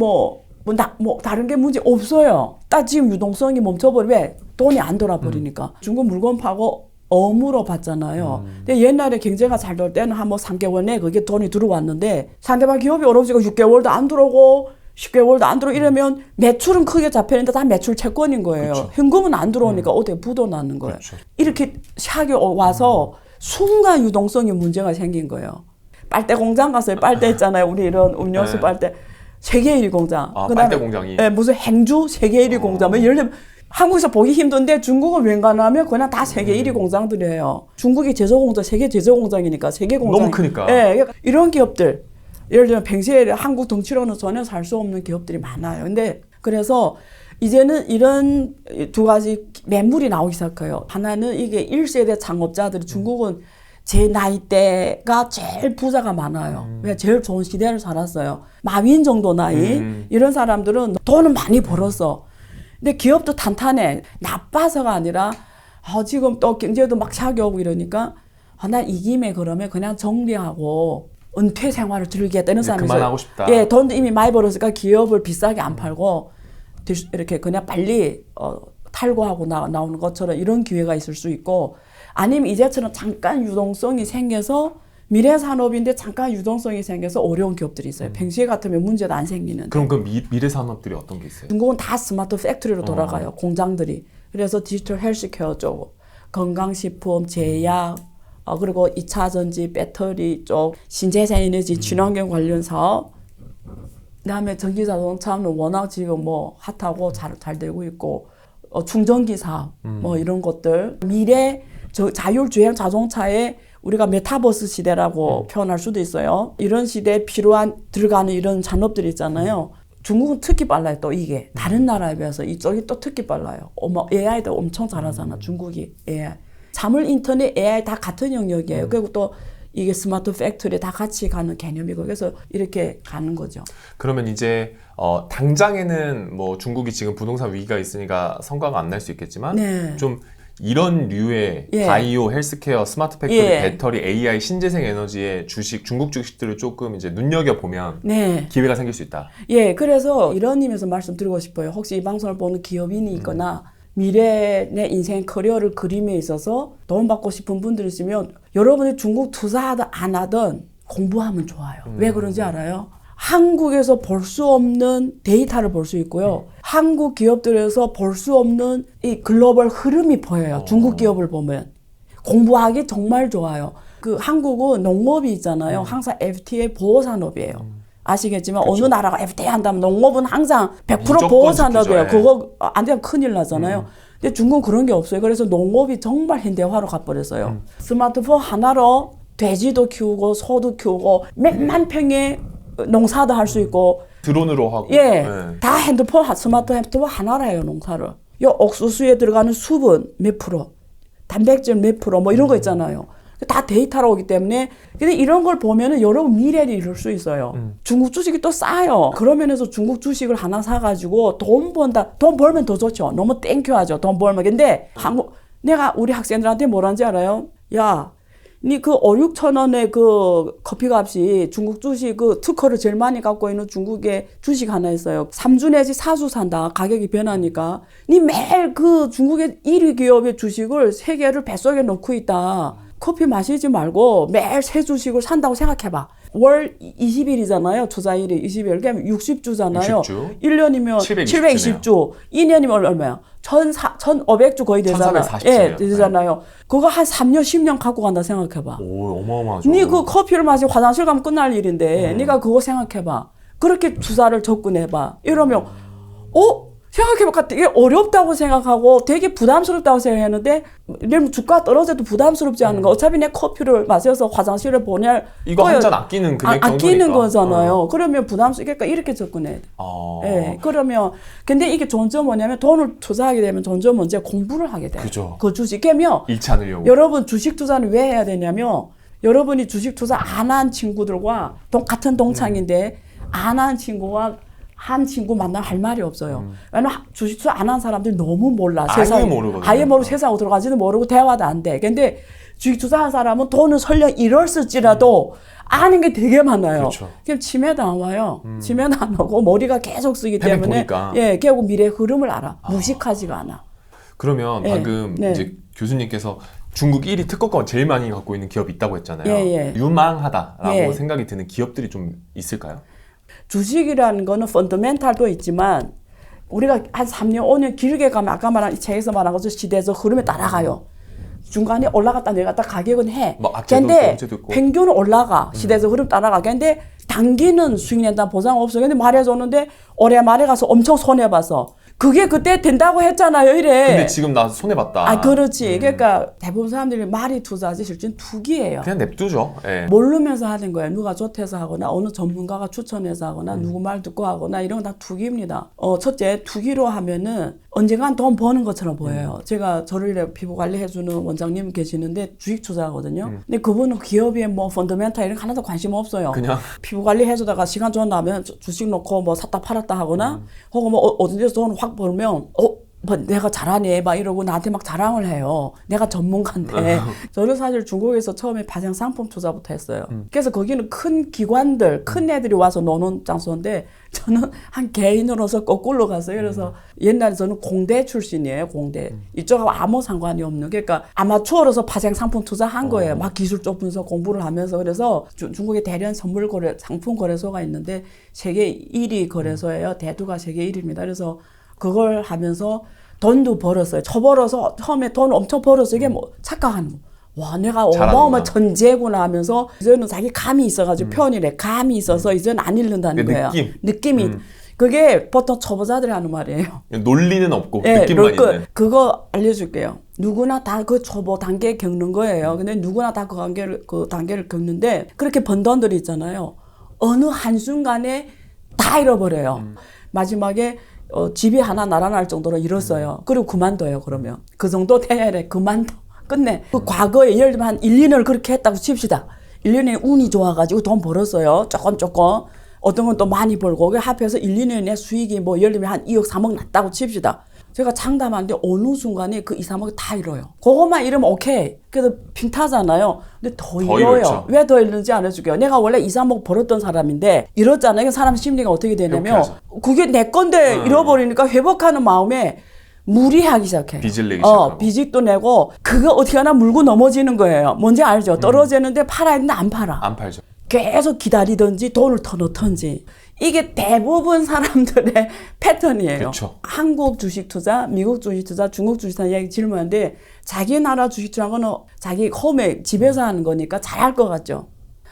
다른 게 문제 없어요. 딱 지금 유동성이 멈춰버리면 왜? 돈이 안 돌아버리니까. 중국 물건 파고 어무로 봤잖아요. 근데 옛날에 경제가 잘 될 때는 한 3개월 내에 그게 돈이 들어왔는데 상대방 기업이 어려지고 6개월도 안 들어오고 10개월도 안 들어오고 이러면 매출은 크게 잡히는데 다 매출 채권인 거예요. 그렇죠. 현금은 안 들어오니까 어디에 묻어나는 거예요. 그렇죠. 이렇게 샥이 와서 순간 유동성이 문제가 생긴 거예요. 빨대 공장 갔어요. 빨대 있잖아요. 우리 이런 음료수 네. 빨대. 세계 1위 공장. 빨대 공장이. 네, 무슨 행주 세계 1위 공장. 뭐 예를 들면 한국에서 보기 힘든데 중국은 웬간하면 그냥 다 세계 1위 공장들이에요. 중국이 제조공장, 세계 제조공장이니까 세계 공장. 너무 크니까. 네, 이런 기업들. 예를 들면 평시에 한국 덩치로는 전혀 살 수 없는 기업들이 많아요. 근데 그래서 이제는 이런 두 가지 매물이 나오기 시작해요. 하나는 이게 1세대 창업자들이 중국은 제 나이대가 제일 부자가 많아요. 왜? 제일 좋은 시대를 살았어요. 마윈 정도 나이 이런 사람들은 돈은 많이 벌었어. 근데 기업도 탄탄해. 나빠서가 아니라 지금 또 경제도 막 샤겨오고 이러니까 난 이 김에 그러면 그냥 정리하고 은퇴 생활을 즐기겠다 이런 사람이 있어요. 그만하고 싶다. 예, 돈도 이미 많이 벌었으니까 기업을 비싸게 안 팔고 이렇게 그냥 빨리 탈고하고 나오는 것처럼 이런 기회가 있을 수 있고 아니면 이제처럼 잠깐 유동성이 생겨서 미래 산업인데 잠깐 유동성이 생겨서 어려운 기업들이 있어요. 평시에 같으면 문제도 안 생기는데. 그럼 그 미래 산업들이 어떤 게 있어요? 중국은 다 스마트 팩토리로 돌아가요. 공장들이. 그래서 디지털 헬스케어 쪽, 건강식품, 제약, 그리고 2차 전지, 배터리 쪽, 신재생 에너지, 친환경 관련 사업. 그다음에 전기 자동차는 워낙 지금 핫하고 잘 되고 있고 충전기 사업 이런 것들. 미래 자율주행 자동차에 우리가 메타버스 시대라고 표현할 수도 있어요. 이런 시대에 필요한 들어가는 이런 산업들 있잖아요. 중국은 특히 빨라요. 또 이게 다른 나라에 비해서 이쪽이 또 특히 빨라요. AI도 엄청 잘하잖아. 중국이 AI. 자물 인터넷 AI 다 같은 영역이에요. 그리고 또 이게 스마트 팩토리 다 같이 가는 개념이고 그래서 이렇게 가는 거죠. 그러면 이제 당장에는 중국이 지금 부동산 위기가 있으니까 성과가 안 날 수 있겠지만 네. 좀 이런 류의 예. 바이오, 헬스케어, 스마트 팩토리, 예. 배터리, AI, 신재생 에너지의 중국 주식들을 조금 이제 눈여겨보면 네. 기회가 생길 수 있다. 예, 그래서 이런 의미에서 말씀드리고 싶어요. 혹시 이 방송을 보는 기업인이 있거나 미래 내 인생 커리어를 그림에 있어서 도움받고 싶은 분들이 있으면 여러분이 중국 투자하든 안 하든 공부하면 좋아요. 왜 그런지 알아요? 한국에서 볼 수 없는 데이터를 볼 수 있고요. 한국 기업들에서 볼 수 없는 이 글로벌 흐름이 보여요. 중국 기업을 보면. 공부하기 정말 좋아요. 한국은 농업이 있잖아요. 항상 FTA 보호산업이에요. 아시겠지만 그렇죠. 어느 나라가 FTA 한다면 농업은 항상 100% 무조건 보호산업이에요. 지키죠. 그거 안 되면 큰일 나잖아요. 근데 중국은 그런 게 없어요. 그래서 농업이 정말 현대화로 가버렸어요. 스마트폰 하나로 돼지도 키우고 소도 키우고 몇만 평의 농사도 할 수 있고 드론으로 하고. 예, 네. 다 스마트 핸드폰 하나로 해요, 농사를. 요 옥수수에 들어가는 수분 몇 프로, 단백질 몇 프로 이런 거 있잖아요. 다 데이터로 오기 때문에 근데 이런 걸 보면은 여러분 미래를 이룰 수 있어요. 중국 주식이 또 싸요. 그런 면에서 중국 주식을 하나 사가지고 돈 벌면 더 좋죠. 너무 땡큐하죠. 돈 벌면. 근데 내가 우리 학생들한테 뭐라는지 알아요? 야, 니 5-6천 원의 커피 값이 중국 주식 특허를 제일 많이 갖고 있는 중국의 주식 하나 있어요. 3주 내지 4주 산다. 가격이 변하니까. 니 매일 중국의 1위 기업의 주식을 3개를 뱃속에 넣고 있다. 커피 마시지 말고 매일 새 주식을 산다고 생각해봐. 월 20일이잖아요. 투자일이 20일. 그러면 60주잖아요. 60주. 1년이면 720주. 2년이면 얼마야? 1,500주 거의 되잖아요. 1440주. 예, 되잖아요. 그거 한 3년, 10년 갖고 간다 생각해봐. 오, 어마어마하죠. 니 커피를 마시고 화장실 가면 끝날 일인데, 니가 그거 생각해봐. 그렇게 투자를 접근해봐. 이러면, 생각해보니까 되게 어렵다고 생각하고 되게 부담스럽다고 생각했는데 예를 주가 떨어져도 부담스럽지 않은 거. 어차피 내 커피를 마셔서 화장실에 보낼 이거 한 잔 아끼는 금액 정도니까. 아끼는 거잖아요. 그러면 부담스럽니까 이렇게 접근해야 돼. 네, 그러면 근데 이게 좋은 점 뭐냐면 돈을 투자하게 되면 좋은 점 먼저 공부를 하게 돼요. 그죠. 그 주식이면 잃지 않으려고. 여러분 주식 투자는 왜 해야 되냐면 여러분이 주식 투자 안 한 친구들과 같은 동창인데 안 한 친구와 한 친구 만나면 할 말이 없어요. 왜냐면 주식 투자 안 한 사람들이 너무 몰라. 아예 모르거든요. 아예 모르고 세상으로 들어가지도 모르고 대화도 안 돼. 근데 주식 투자한 사람은 돈을 설령 잃었을지라도 아는 게 되게 많아요. 그렇죠. 그럼 치매도 안 와요. 치매도 안 오고 머리가 계속 쓰기 해외 때문에 보니까. 예, 결국 미래의 흐름을 알아. 무식하지가 않아. 그러면 예, 방금 네. 이제 교수님께서 중국 1위 특허권 제일 많이 갖고 있는 기업이 있다고 했잖아요. 예. 유망하다라고 예. 생각이 드는 기업들이 좀 있을까요? 주식이라는 거는 펀더멘탈도 있지만 우리가 한 3년, 5년 길게 가면 아까 말한 이 책에서 말한 것처럼 시대에서 흐름에 따라가요. 중간에 올라갔다 내려갔다 가격은 해. 뭐 악재도 근데 있고 악재도 있고. 평균은 올라가. 시대에서 흐름 따라가. 근데 단기는 수익 낸다 보장 없어. 근데 말해줬는데 올해 말에 가서 엄청 손해봐서. 그게 그때 된다고 했잖아요. 이래. 근데 지금 나 손해봤다. 아, 그렇지. 그러니까 대부분 사람들이 말이 투자지 실제는 투기예요. 그냥 냅두죠. 예. 모르면서 하는 거예요. 누가 좋대서 하거나 어느 전문가가 추천해서 하거나 누구 말 듣고 하거나 이런 건 다 투기입니다. 첫째, 투기로 하면은 언젠간 돈 버는 것처럼 보여요. 제가 저를 피부 관리해주는 원장님 계시는데 주식 투자하거든요. 근데 그분은 기업에 뭐 펀더멘탈 이런 거 하나도 관심 없어요. 그냥 피부 관리 해주다가 시간 좀 나면 주식 놓고 뭐 샀다 팔았다 하거나 혹은 뭐 어딘데서 돈 확 벌면 뭐 내가 잘하네 막 이러고 나한테 막 자랑을 해요. 내가 전문가인데. 저는 사실 중국에서 처음에 파생 상품 투자부터 했어요. 그래서 거기는 큰 기관들, 큰 애들이 와서 노는 장소인데 저는 한 개인으로서 거꾸로 갔어요. 그래서 옛날에 저는 공대 출신이에요. 공대. 이쪽하고 아무 상관이 없는. 그러니까 아마추어로서 파생 상품 투자한 거예요. 막 기술적 분석 공부를 하면서. 그래서 중국의 대련 선물 거래 상품 거래소가 있는데 세계 1위 거래소예요. 대두가 세계 1위입니다. 그래서 그걸 하면서 돈도 벌었어요. 처벌어서 처음에 돈 엄청 벌었어요. 이게 뭐 착각하는 거. 와, 내가 어마어마한 천재구나 하면서 이제는 자기 감이 있어가지고 표현이래. 감이 있어서 이제는 안 잃는다는 거예요. 느낌이. 그게 보통 초보자들이 하는 말이에요. 논리는 없고 예, 느낌만 있는. 그거 알려줄게요. 누구나 다 그 초보 단계 겪는 거예요. 근데 누구나 다 그 단계를 겪는데 그렇게 번 돈들이 있잖아요. 어느 한순간에 다 잃어버려요. 마지막에 집이 하나 날아날 정도로 잃었어요. 그리고 그만둬요, 그러면. 그 정도 돼야 돼. 그만둬. 끝내. 그 과거에 예를 들면 한 1, 2년을 그렇게 했다고 칩시다. 1년에 운이 좋아가지고 돈 벌었어요. 조금. 어떤 건 또 많이 벌고. 그 합해서 1, 2년에 수익이 뭐 예를 들면 한 2억, 3억 났다고 칩시다. 제가 장담하는데 어느 순간에 그 2, 3억 다 잃어요. 그것만 잃으면 오케이. 그래도 平타잖아요. 근데 더 잃어요. 잃었죠. 왜 더 잃는지 알려줄게요. 내가 원래 2, 3억 벌었던 사람인데 잃었잖아요. 사람 심리가 어떻게 되냐면 그게 내 건데 잃어버리니까 회복하는 마음에 무리하기 시작해. 빚을 내기 시작하고. 빚도 내고 그거 어떻게 하나 물고 넘어지는 거예요. 뭔지 알죠? 떨어지는데 팔아야 되는데 안 팔아. 안 팔죠. 계속 기다리든지 돈을 더 넣던지. 이게 대부분 사람들의 패턴이에요. 그쵸. 한국 주식 투자, 미국 주식 투자, 중국 주식 투자 이야기 질문하는데 자기 나라 주식 투자는 자기 홈에 집에서 하는 거니까 잘할 것 같죠?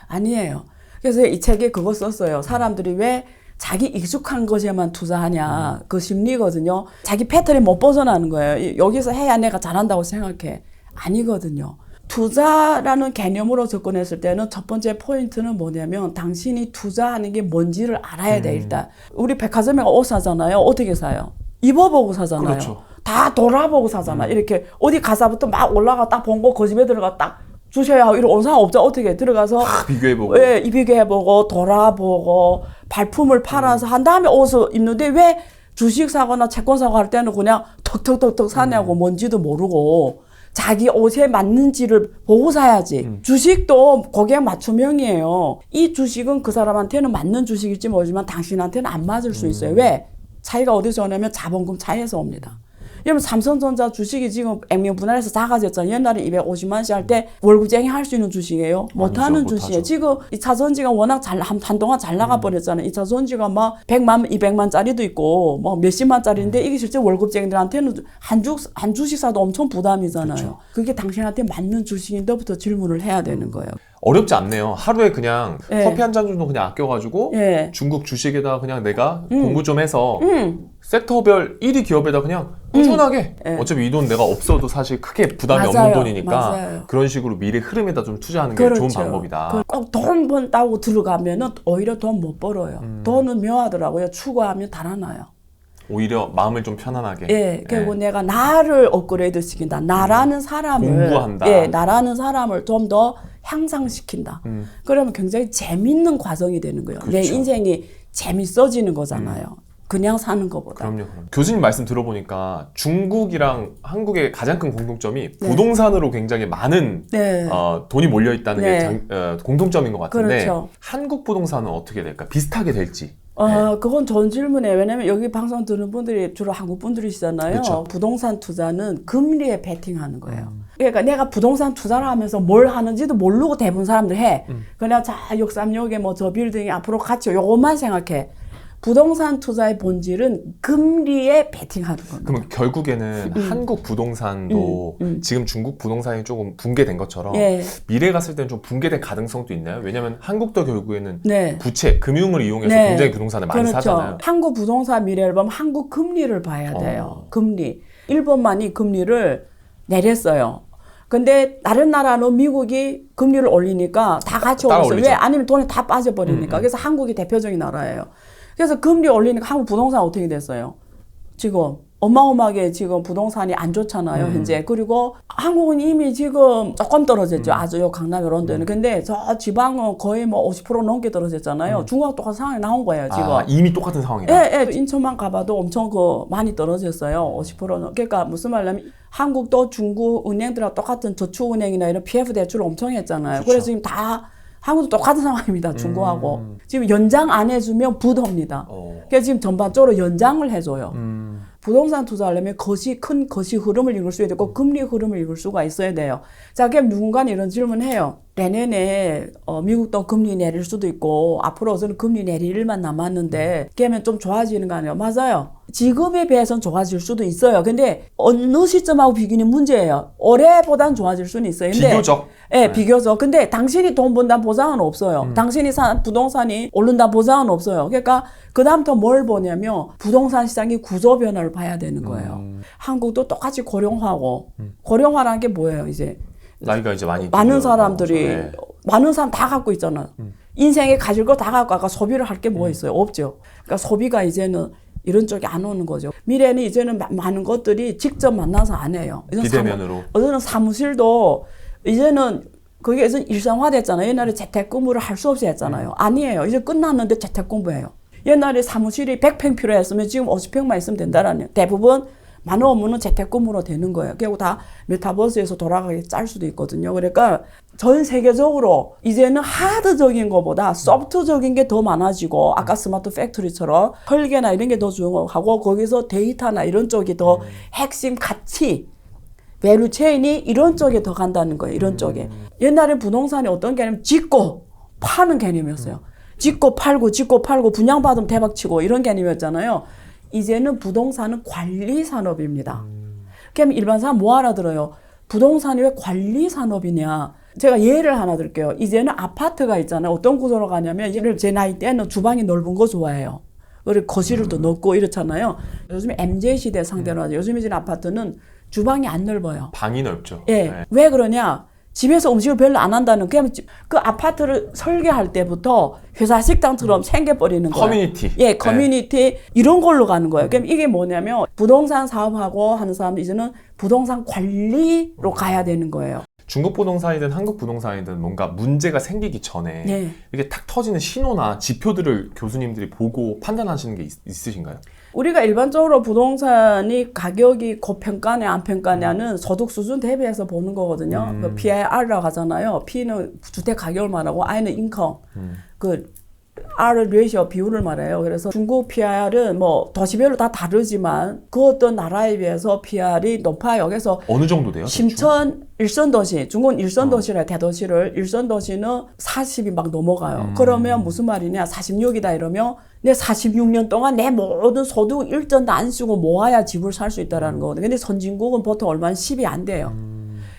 아니에요. 그래서 이 책에 그거 썼어요. 사람들이 왜 자기 익숙한 것에만 투자하냐. 그 심리거든요. 자기 패턴이 못 벗어나는 거예요. 여기서 해야 내가 잘한다고 생각해. 아니거든요. 투자라는 개념으로 접근했을 때는 첫 번째 포인트는 뭐냐면 당신이 투자하는 게 뭔지를 알아야 돼 일단. 우리 백화점에 옷 사잖아요. 어떻게 사요? 입어보고 사잖아요. 그렇죠. 다 돌아보고 사잖아. 이렇게 어디 가사부터 막 올라가 딱 본 거 그 집에 들어가 딱 주셔야 하고 이런 온 사람 없죠. 어떻게 들어가서 비교해보고. 예, 비교해보고 돌아보고 발품을 팔아서 한 다음에 옷을 입는데 왜 주식 사거나 채권 사고 할 때는 그냥 턱턱턱턱 사냐고 뭔지도 모르고 자기 옷에 맞는지를 보고 사야지. 주식도 거기에 맞춤형이에요. 이 주식은 그 사람한테는 맞는 주식일지 모르지만 당신한테는 안 맞을 수 있어요. 왜? 차이가 어디서 오냐면 자본금 차이에서 옵니다. 여러분 삼성전자 주식이 지금 액면 분할해서 작아졌잖아요. 옛날에 250만씩 할 때 월급쟁이 할 수 있는 주식이에요. 못하는 주식이에요. 지금 2차 전지가 워낙 한동안 잘 나가버렸잖아요. 2차 전지가 막 100만, 200만짜리도 있고 뭐 몇십만짜리인데 이게 실제 월급쟁이들한테는 한 주식 사도 엄청 부담이잖아요. 그게 당신한테 맞는 주식인데부터 질문을 해야 되는 거예요. 어렵지 않네요. 하루에 그냥 예. 커피 한 잔 정도 그냥 아껴가지고 예. 중국 주식에다 그냥 내가 공부 좀 해서 섹터별 1위 기업에다 그냥 꾸준하게 예. 어차피 이 돈 내가 없어도 사실 크게 부담이 맞아요. 없는 돈이니까 맞아요. 그런 식으로 미래 흐름에다 좀 투자하는 게 그렇죠. 좋은 방법이다. 꼭 돈 번다고 들어가면은 오히려 돈 못 벌어요. 돈은 묘하더라고요. 추구하면 달아나요. 오히려 마음을 좀 편안하게. 예, 그리고 내가 나를 업그레이드 시킨다. 나라는 사람을 공부한다. 예, 나라는 사람을 좀 더 향상시킨다. 그러면 굉장히 재밌는 과정이 되는 거예요. 내 그렇죠. 인생이 재밌어지는 거잖아요. 그냥 사는 것보다. 그럼요. 교수님 말씀 들어보니까 중국이랑 한국의 가장 큰 공통점이 부동산으로 굉장히 많은 네. 돈이 몰려 있다는 네. 게 공통점인 것 같은데 그렇죠. 한국 부동산은 어떻게 될까? 비슷하게 될지. 그건 좋은 질문이에요. 왜냐면 여기 방송 듣는 분들이 주로 한국 분들이시잖아요. 그쵸. 부동산 투자는 금리에 베팅하는 거예요. 그러니까 내가 부동산 투자를 하면서 뭘 하는지도 모르고 대부분 사람들 해. 그냥 자, 636에 뭐 저 빌딩이 앞으로 가치 요것만 생각해. 부동산 투자의 본질은 금리에 베팅하는 겁니다. 그럼 결국에는 한국 부동산도 지금 중국 부동산이 조금 붕괴된 것처럼 예. 미래 갔을 때는 좀 붕괴될 가능성도 있나요? 왜냐하면 한국도 결국에는 네. 부채, 금융을 이용해서 네. 굉장히 부동산을 많이 그렇죠. 사잖아요. 한국 부동산 미래를 보면 한국 금리를 봐야 돼요. 금리. 일본만이 금리를 내렸어요. 근데 다른 나라는 미국이 금리를 올리니까 다 같이 따라 올렸어요. 올리죠. 왜? 아니면 돈이 다 빠져버리니까. 그래서 한국이 대표적인 나라예요. 그래서 금리 올리니까 한국 부동산 어떻게 됐어요? 지금 어마어마하게 지금 부동산이 안 좋잖아요, 현재. 그리고 한국은 이미 지금 조금 떨어졌죠. 아주 요 강남 이런 데는. 근데 저 지방은 거의 뭐 50% 넘게 떨어졌잖아요. 중국하고 똑같은 상황이 나온 거예요, 지금. 아, 이미 똑같은 상황이다. 예, 예. 인천만 가봐도 엄청 많이 떨어졌어요. 50%는. 그러니까 무슨 말이냐면 한국도 중국 은행들하고 똑같은 저축은행이나 이런 PF 대출을 엄청 했잖아요. 그쵸. 그래서 지금 다 한국도 똑같은 상황입니다. 중국하고. 지금 연장 안 해주면 부도입니다. 그래서 지금 전반적으로 연장을 해줘요. 부동산 투자하려면 큰 거시 흐름을 읽을 수 있고 금리 흐름을 읽을 수가 있어야 돼요. 자, 그럼 누군가는 이런 질문해요. 내년에 미국도 금리 내릴 수도 있고 앞으로는 금리 내릴 일만 남았는데 그러면 좀 좋아지는 거 아니에요? 맞아요. 지금에 비해서는 좋아질 수도 있어요. 근데 어느 시점하고 비교는 문제예요. 올해보단 좋아질 수는 있어요. 근데 비교적. 예, 비교적. 근데 당신이 돈 번다는 보장은 없어요. 당신이 산 부동산이 오른다는 보장은 없어요. 그러니까 그다음부터 뭘 보냐면 부동산 시장의 구조 변화를 봐야 되는 거예요. 한국도 똑같이 고령화고 고령화라는 게 뭐예요? 이제 나이가 이제 많이 많은 들어요. 사람들이 네. 많은 사람 다 갖고 있잖아. 인생에 가질 거 다 갖고 아까 소비를 할 게 뭐 있어요? 없죠. 그러니까 소비가 이제는 이런 쪽이 안 오는 거죠. 미래는 이제는 많은 것들이 직접 만나서 안 해요. 비대면으로. 어제는 사무실도 이제는 그게 이제 일상화됐잖아요. 옛날에 재택근무를 할 수 없이 했잖아요. 아니에요. 이제 끝났는데 재택근무예요. 옛날에 사무실이 100평 필요했으면 지금 50평만 있으면 된다라는. 대부분 많은 업무는 재택근무로 되는 거예요. 그리고 다 메타버스에서 돌아가게 짤 수도 있거든요. 그러니까 전 세계적으로 이제는 하드적인 것보다 소프트적인 게 더 많아지고 아까 스마트 팩토리처럼 설계나 이런 게 더 중요하고 거기서 데이터나 이런 쪽이 더 핵심 가치 밸류 체인이 이런 쪽에 더 간다는 거예요. 이런 쪽에. 옛날에 부동산이 어떤 개념? 짓고 파는 개념이었어요. 짓고 팔고 분양받으면 대박치고 이런 개념이었잖아요. 이제는 부동산은 관리 산업입니다. 그럼 일반 사람 뭐 알아들어요? 부동산이 왜 관리 산업이냐? 제가 예를 하나 들게요. 이제는 아파트가 있잖아요. 어떤 구조로 가냐면 예를 제 나이 때는 주방이 넓은 거 좋아해요. 그리고 거실을 또 넓고 이렇잖아요. 요즘에 MZ 시대 상대로 하죠. 요즘 이제 아파트는 주방이 안 넓어요. 방이 넓죠. 예. 네. 왜 그러냐? 집에서 음식을 별로 안 한다는 그냥 그 아파트를 설계할 때부터 회사 식당처럼 생겨버리는 거예요. 커뮤니티. 예, 커뮤니티 이런 걸로 가는 거예요. 그럼 이게 뭐냐면 부동산 사업하고 하는 사람들 이제는 부동산 관리로 가야 되는 거예요. 중국 부동산이든 한국 부동산이든 뭔가 문제가 생기기 전에 네. 이게 탁 터지는 신호나 지표들을 교수님들이 보고 판단하시는 게 있으신가요? 우리가 일반적으로 부동산이 가격이 고평가냐 안 평가냐는 소득 수준 대비해서 보는 거거든요. 그 PIR이라고 하잖아요. P는 주택 가격을 말하고 I는 인컴. 그 R 레이시오 비율을 말해요. 그래서 중국 PR은 뭐 도시별로 다 다르지만 그 어떤 나라에 비해서 PR이 높아요. 그래서 어느 정도 돼요? 심천 일선 도시, 중국은 일선 도시라 대도시를 일선 도시는 40이 막 넘어가요. 그러면 무슨 말이냐? 46이다 이러면 내 46년 동안 내 모든 소득 일전 다 안 쓰고 모아야 집을 살 수 있다라는 거거든요. 근데 선진국은 보통 얼마나 10이 안 돼요.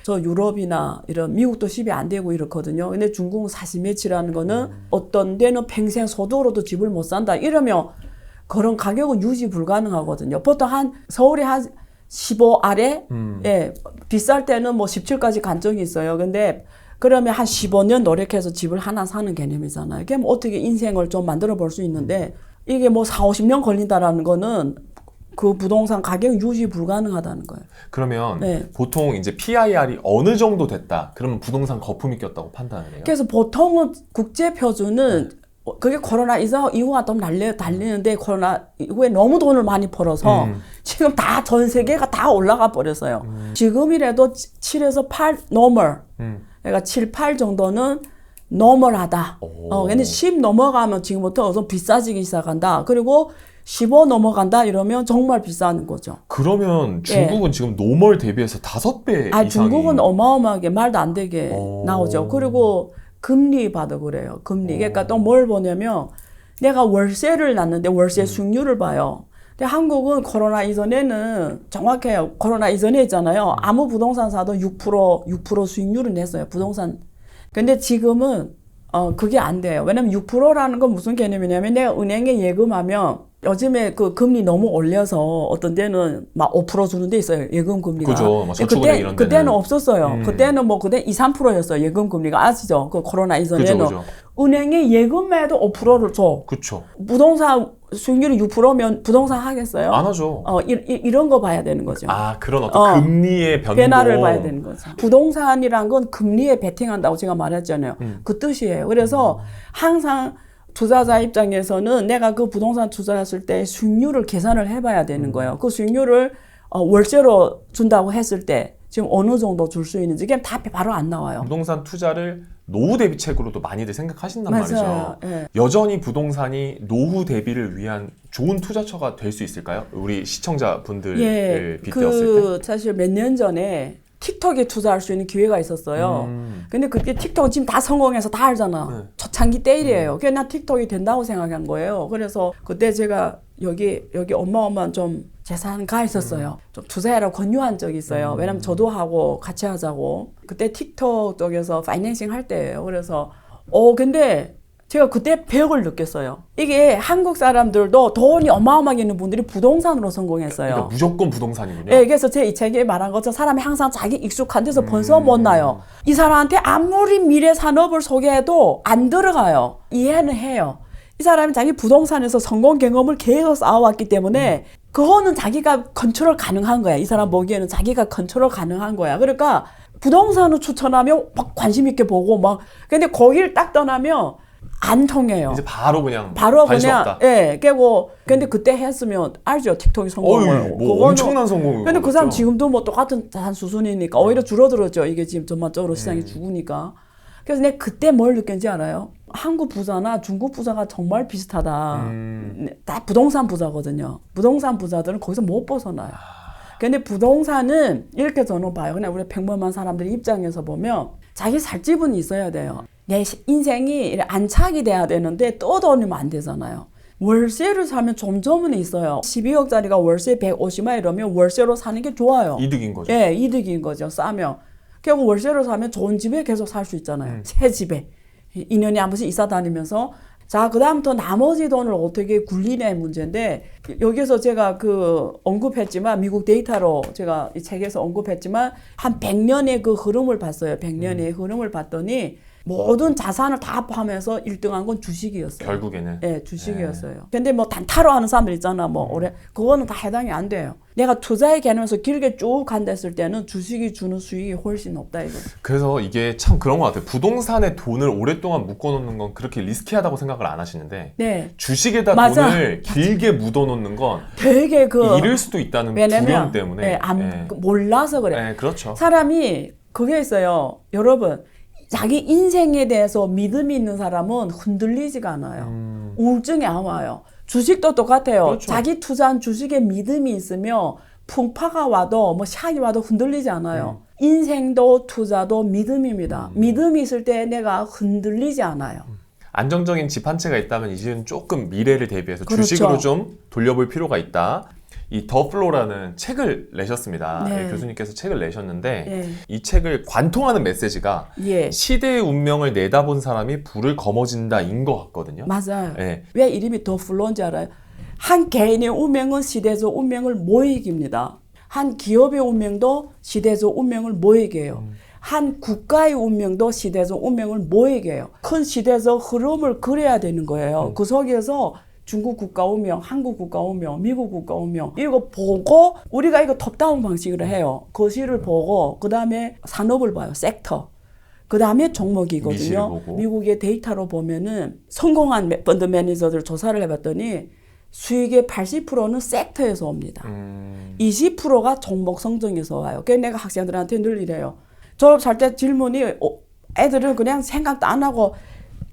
저 유럽이나 이런 미국도 10이 안 되고 이렇거든요. 근데 중국은 40몇이라는 거는 어떤 데는 평생 소득으로도 집을 못 산다. 이러면 그런 가격은 유지 불가능하거든요. 보통 서울이 한 15 아래? 예, 비쌀 때는 뭐 17까지 간 적이 있어요. 근데 그러면 한 15년 노력해서 집을 하나 사는 개념이잖아요. 그럼 어떻게 인생을 좀 만들어 볼 수 있는데 이게 뭐 4, 50년 걸린다라는 거는 그 부동산 가격 유지 불가능하다는 거예요. 그러면 네. 보통 이제 PIR이 어느 정도 됐다. 그러면 부동산 거품이 꼈다고 판단을 해요. 그래서 보통은 국제 표준은 그게 코로나 이후가 좀 달리는데 코로나 이후에 너무 돈을 많이 벌어서 지금 다 전 세계가 다 올라가 버렸어요. 지금이라도 7에서 8 normal. 그러니까 7, 8 정도는 normal하다. 근데 10 넘어가면 지금부터 좀 비싸지기 시작한다. 그리고 15 넘어간다 이러면 정말 비싼 거죠. 그러면 중국은 지금 노멀 대비해서 5배 이상이. 중국은 어마어마하게 말도 안 되게 나오죠. 그리고 금리 봐도 그래요. 금리. 그러니까 또 뭘 보냐면 내가 월세를 놨는데 월세 수익률을 봐요. 근데 한국은 코로나 이전에는 정확해요. 코로나 이전에 있잖아요. 아무 부동산사도 6% 수익률을 냈어요. 부동산. 근데 지금은 그게 안 돼요. 왜냐면 6%라는 건 무슨 개념이냐면 내가 은행에 예금하면 요즘에 그 금리 너무 올려서 어떤 데는 막 5% 주는 데 있어요. 예금 금리가. 그죠. 저축은행 이런 데는. 그때는 없었어요. 그때는 뭐 그때 2, 3%였어요. 예금 금리가. 아시죠? 그 코로나 이전에는. 그죠. 은행에 예금에도 5%를 줘. 그렇죠. 부동산 수익률이 6%면 부동산 하겠어요? 안 하죠. 이런 거 봐야 되는 거죠. 그런 어떤 금리의 변화를 봐야 되는 거죠. 부동산이란 건 금리에 베팅한다고 제가 말했잖아요. 그 뜻이에요. 그래서 항상 투자자 입장에서는 내가 그 부동산 투자했을 때 수익률을 계산을 해봐야 되는 거예요. 그 수익률을 월세로 준다고 했을 때 지금 어느 정도 줄 수 있는지 그냥 다 바로 안 나와요. 부동산 투자를 노후 대비책으로도 많이들 생각하신단 맞아요. 말이죠. 예. 여전히 부동산이 노후 대비를 위한 좋은 투자처가 될 수 있을까요? 우리 시청자분들을 빗대었을 때. 사실 몇 년 전에 틱톡에 투자할 수 있는 기회가 있었어요. 근데 그때 틱톡 지금 다 성공해서 다 알잖아. 초창기 때 일이에요. 그래서 나 틱톡이 된다고 생각한 거예요. 그래서 그때 제가 여기 어마어마한 좀 재산가 있었어요. 좀 투자하라고 권유한 적이 있어요. 왜냐면 저도 하고 같이 하자고. 그때 틱톡 쪽에서 파이낸싱 할 때예요. 그래서 근데 제가 그때 배역을 느꼈어요. 이게 한국 사람들도 돈이 어마어마하게 있는 분들이 부동산으로 성공했어요. 그러니까 무조건 부동산이군요. 네, 그래서 제 이 책에 말한 것처럼 사람이 항상 자기 익숙한 데서 벌써 못 나요. 이 사람한테 아무리 미래 산업을 소개해도 안 들어가요. 이해는 해요. 이 사람이 자기 부동산에서 성공 경험을 계속 쌓아왔기 때문에 그거는 자기가 컨트롤 가능한 거야. 이 사람 보기에는 자기가 컨트롤 가능한 거야. 그러니까 부동산을 추천하면 막 관심 있게 보고 막 근데 거기를 딱 떠나면 안 통해요. 이제 바로 그냥 바로 관심 그냥 없다. 깨고 근데 그때 했으면 알죠. 틱톡이 성공을. 뭐 엄청난 성공이죠. 근데 그 사람 지금도 뭐 똑같은 자산 수준이니까 오히려 줄어들었죠. 이게 지금 전반적으로 시장이 죽으니까. 그래서 내가 그때 뭘 느꼈는지 알아요? 한국 부자나 중국 부자가 정말 비슷하다. 다 부동산 부자거든요. 부동산 부자들은 거기서 못 벗어나요. 근데 부동산은 이렇게 저는 봐요. 그냥 우리 평범한 사람들 입장에서 보면 자기 살 집은 있어야 돼요. 내 인생이 안착이 돼야 되는데 떠돌리면 안 되잖아요. 월세를 사면 점점은 있어요. 12억짜리가 월세 150만 이러면 월세로 사는 게 좋아요. 이득인 거죠. 예, 이득인 거죠. 싸면. 결국 월세로 사면 좋은 집에 계속 살 수 있잖아요. 새 집에. 2년에 한 번씩 이사 다니면서. 자, 그 다음부터 나머지 돈을 어떻게 굴리냐의 문제인데, 여기서 제가 언급했지만, 미국 데이터로 제가 이 책에서 언급했지만, 한 100년의 그 흐름을 봤어요. 100년의 흐름을 봤더니, 모든 자산을 다 포함해서 1등한 건 주식이었어요. 결국에는. 네, 주식이었어요. 근데 뭐 단타로 하는 사람들 있잖아. 그거는 다 해당이 안 돼요. 내가 투자의 개념에서 길게 쭉 간댔을 때는 주식이 주는 수익이 훨씬 높다 이거. 그래서 이게 참 그런 것 같아요. 부동산에 돈을 오랫동안 묶어놓는 건 그렇게 리스키하다고 생각을 안 하시는데 네. 주식에다 맞아. 돈을 길게 묻어놓는 건 되게 잃을 수도 있다는 두려움 때문에. 몰라서 그래. 네, 그렇죠. 사람이 그게 있어요. 여러분. 자기 인생에 대해서 믿음이 있는 사람은 흔들리지가 않아요. 우울증이 안 와요. 주식도 똑같아요. 그렇죠. 자기 투자한 주식에 믿음이 있으면 풍파가 와도 뭐 샥이 와도 흔들리지 않아요. 인생도 투자도 믿음입니다. 믿음이 있을 때 내가 흔들리지 않아요. 안정적인 집 한 채가 있다면 이제는 조금 미래를 대비해서 그렇죠. 주식으로 좀 돌려볼 필요가 있다. 이 더 플로라는 책을 내셨습니다. 네. 교수님께서 책을 내셨는데 예. 이 책을 관통하는 메시지가 예. 시대의 운명을 내다본 사람이 불을 거머쥔다인 것 같거든요. 맞아요. 예. 왜 이름이 더 플로인지 알아요? 한 개인의 운명은 시대적 운명을 못 이깁니다. 한 기업의 운명도 시대적 운명을 못 이겨요. 한 국가의 운명도 시대적 운명을 못 이겨요. 큰 시대적 흐름을 그려야 되는 거예요. 그 속에서 중국 국가 운명, 한국 국가 운명, 미국 국가 운명 이거 보고 우리가 이거 톱다운 방식으로 해요. 거시를 보고 그 다음에 산업을 봐요. 섹터. 그 다음에 미시를 종목이거든요. 보고. 미국의 데이터로 보면은 성공한 펀드 매니저들 조사를 해봤더니 수익의 80%는 섹터에서 옵니다. 20%가 종목 성정에서 와요. 그래서 내가 학생들한테 늘 이래요. 졸업할 때 질문이 애들은 그냥 생각도 안 하고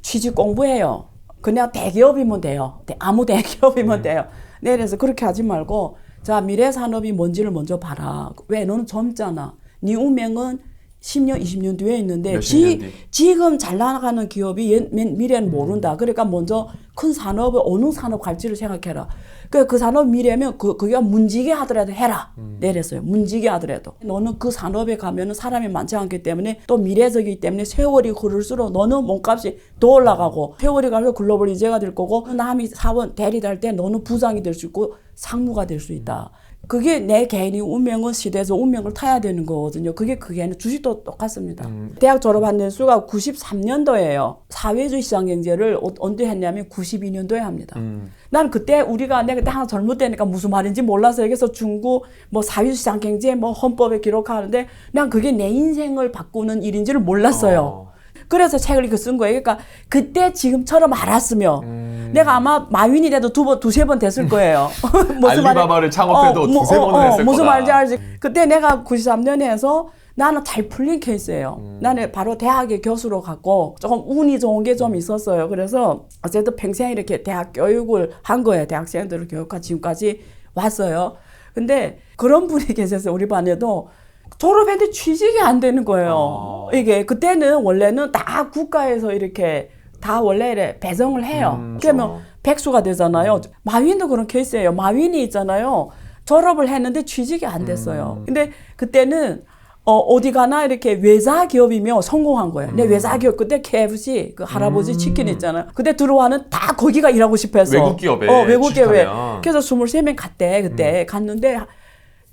취직 공부해요. 그냥 대기업이면 돼요. 아무 대기업이면 돼요. 네, 그래서 그렇게 하지 말고 자 미래 산업이 뭔지를 먼저 봐라. 왜? 너는 젊잖아. 네 운명은 10년, 20년 뒤에 있는데 몇십 년 뒤. 지금 잘 나가는 기업이 미래는 모른다. 그러니까 먼저 큰 산업을 어느 산업 갈지를 생각해라. 그 산업 미래면 그게 문지기 하더라도 해라. 내렸어요. 문지기 하더라도. 너는 그 산업에 가면은 사람이 많지 않기 때문에 또 미래적이기 때문에 세월이 흐를수록 너는 몸값이 더 올라가고 세월이 가면서 글로벌 이제가 될 거고 남이 사원 대리 달 때 너는 부장이 될 수 있고 상무가 될 수 있다. 그게 내 개인의 운명은 시대에서 운명을 타야 되는 거거든요. 그게 주식도 똑같습니다. 대학 졸업한年수가 93년도예요. 사회주의 시장 경제를 언제 했냐면 92년도에 합니다. 난 그때 내가 그때 하나 젊을 때니까 무슨 말인지 몰라서 여기서 중국 뭐 사회주의 시장 경제 뭐 헌법에 기록하는데 난 그게 내 인생을 바꾸는 일인지를 몰랐어요. 그래서 책을 이렇게 쓴 거예요. 그러니까 그때 지금처럼 알았으면 내가 아마 마윈이 돼도 두세 번 됐을 거예요. 알리바바를 창업해도 두세 번은 했을 무슨 거다. 말인지 알지? 그때 내가 93년에 해서 나는 잘 풀린 케이스예요. 나는 바로 대학에 교수로 갔고 조금 운이 좋은 게 좀 있었어요. 그래서 어쨌든 평생 이렇게 대학 교육을 한 거예요. 대학생들을 교육하고 지금까지 왔어요. 근데 그런 분이 계셨어요. 우리 반에도. 졸업했는데 취직이 안 되는 거예요. 이게 그때는 원래는 다 국가에서 이렇게 다 원래 이래 배정을 해요. 그러면 백수가 되잖아요. 마윈도 그런 케이스예요. 마윈이 있잖아요. 졸업을 했는데 취직이 안 됐어요. 근데 그때는 어디 가나 이렇게 외자 기업이면 성공한 거예요. 근데 외자 기업 그때 KFC 그 할아버지 치킨 있잖아요. 그때 들어와는 다 거기가 일하고 싶어 했어. 외국 기업에 외국 기업에. 취직하면. 그래서 23명 갔대. 그때 갔는데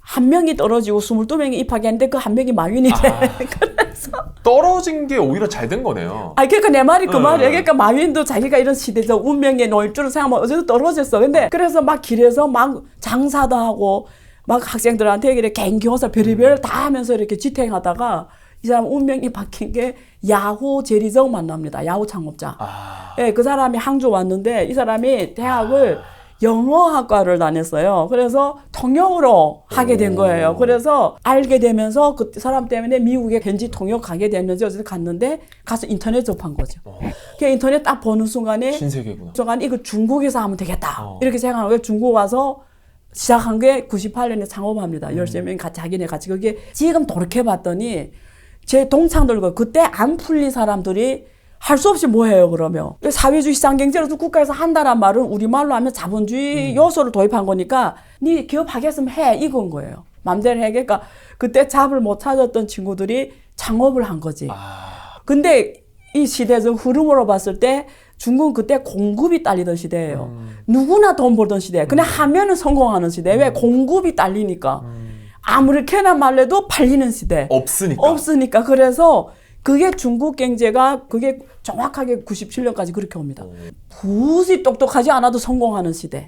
한 명이 떨어지고 22명이 입학했는데 그 한 명이 마윈이 돼. 그래서 떨어진 게 오히려 잘 된 거네요. 그러니까 내 말이 그 말이야. 그러니까 마윈도 자기가 이런 시대적 운명에 놓일 줄을 생각하면 어제도 떨어졌어. 근데 그래서 막 길에서 막 장사도 하고 막 학생들한테 이렇게 개인 교사 별의별 다 하면서 이렇게 지탱하다가 이 사람 운명이 바뀐 게 야후 제리정 만납니다. 야후 창업자. 예, 그 사람이 항주 왔는데 이 사람이 대학을 영어학과를 다녔어요. 그래서 통역으로 하게 된 거예요. 그래서 알게 되면서 그 사람 때문에 미국에 현지 통역 가게 됐는지 어쨌든 갔는데 가서 인터넷 접한 거죠. 그 인터넷 딱 보는 순간에 신세계구나. 이거 중국에서 하면 되겠다. 이렇게 생각한 거예요. 중국 와서 시작한 게 98년에 창업합니다. 13명이 자기네 같이. 그게 지금 돌이켜봤더니 제 동창들과 그때 안 풀린 사람들이 할 수 없이 뭐 해요, 그러면. 사회주의 시장 경제로 국가에서 한다란 말은 우리말로 하면 자본주의 요소를 도입한 거니까 네 기업 하겠으면 해, 이건 거예요. 맘대로 해. 그러니까 그때 잡을 못 찾았던 친구들이 창업을 한 거지. 근데 이 시대적 흐름으로 봤을 때 중국은 그때 공급이 딸리던 시대예요. 누구나 돈 벌던 시대. 그냥 하면은 성공하는 시대. 왜? 공급이 딸리니까. 아무렇게나 말해도 팔리는 시대. 없으니까. 그래서 그게 중국 경제가 그게 정확하게 97년까지 그렇게 옵니다. 굳이 똑똑하지 않아도 성공하는 시대.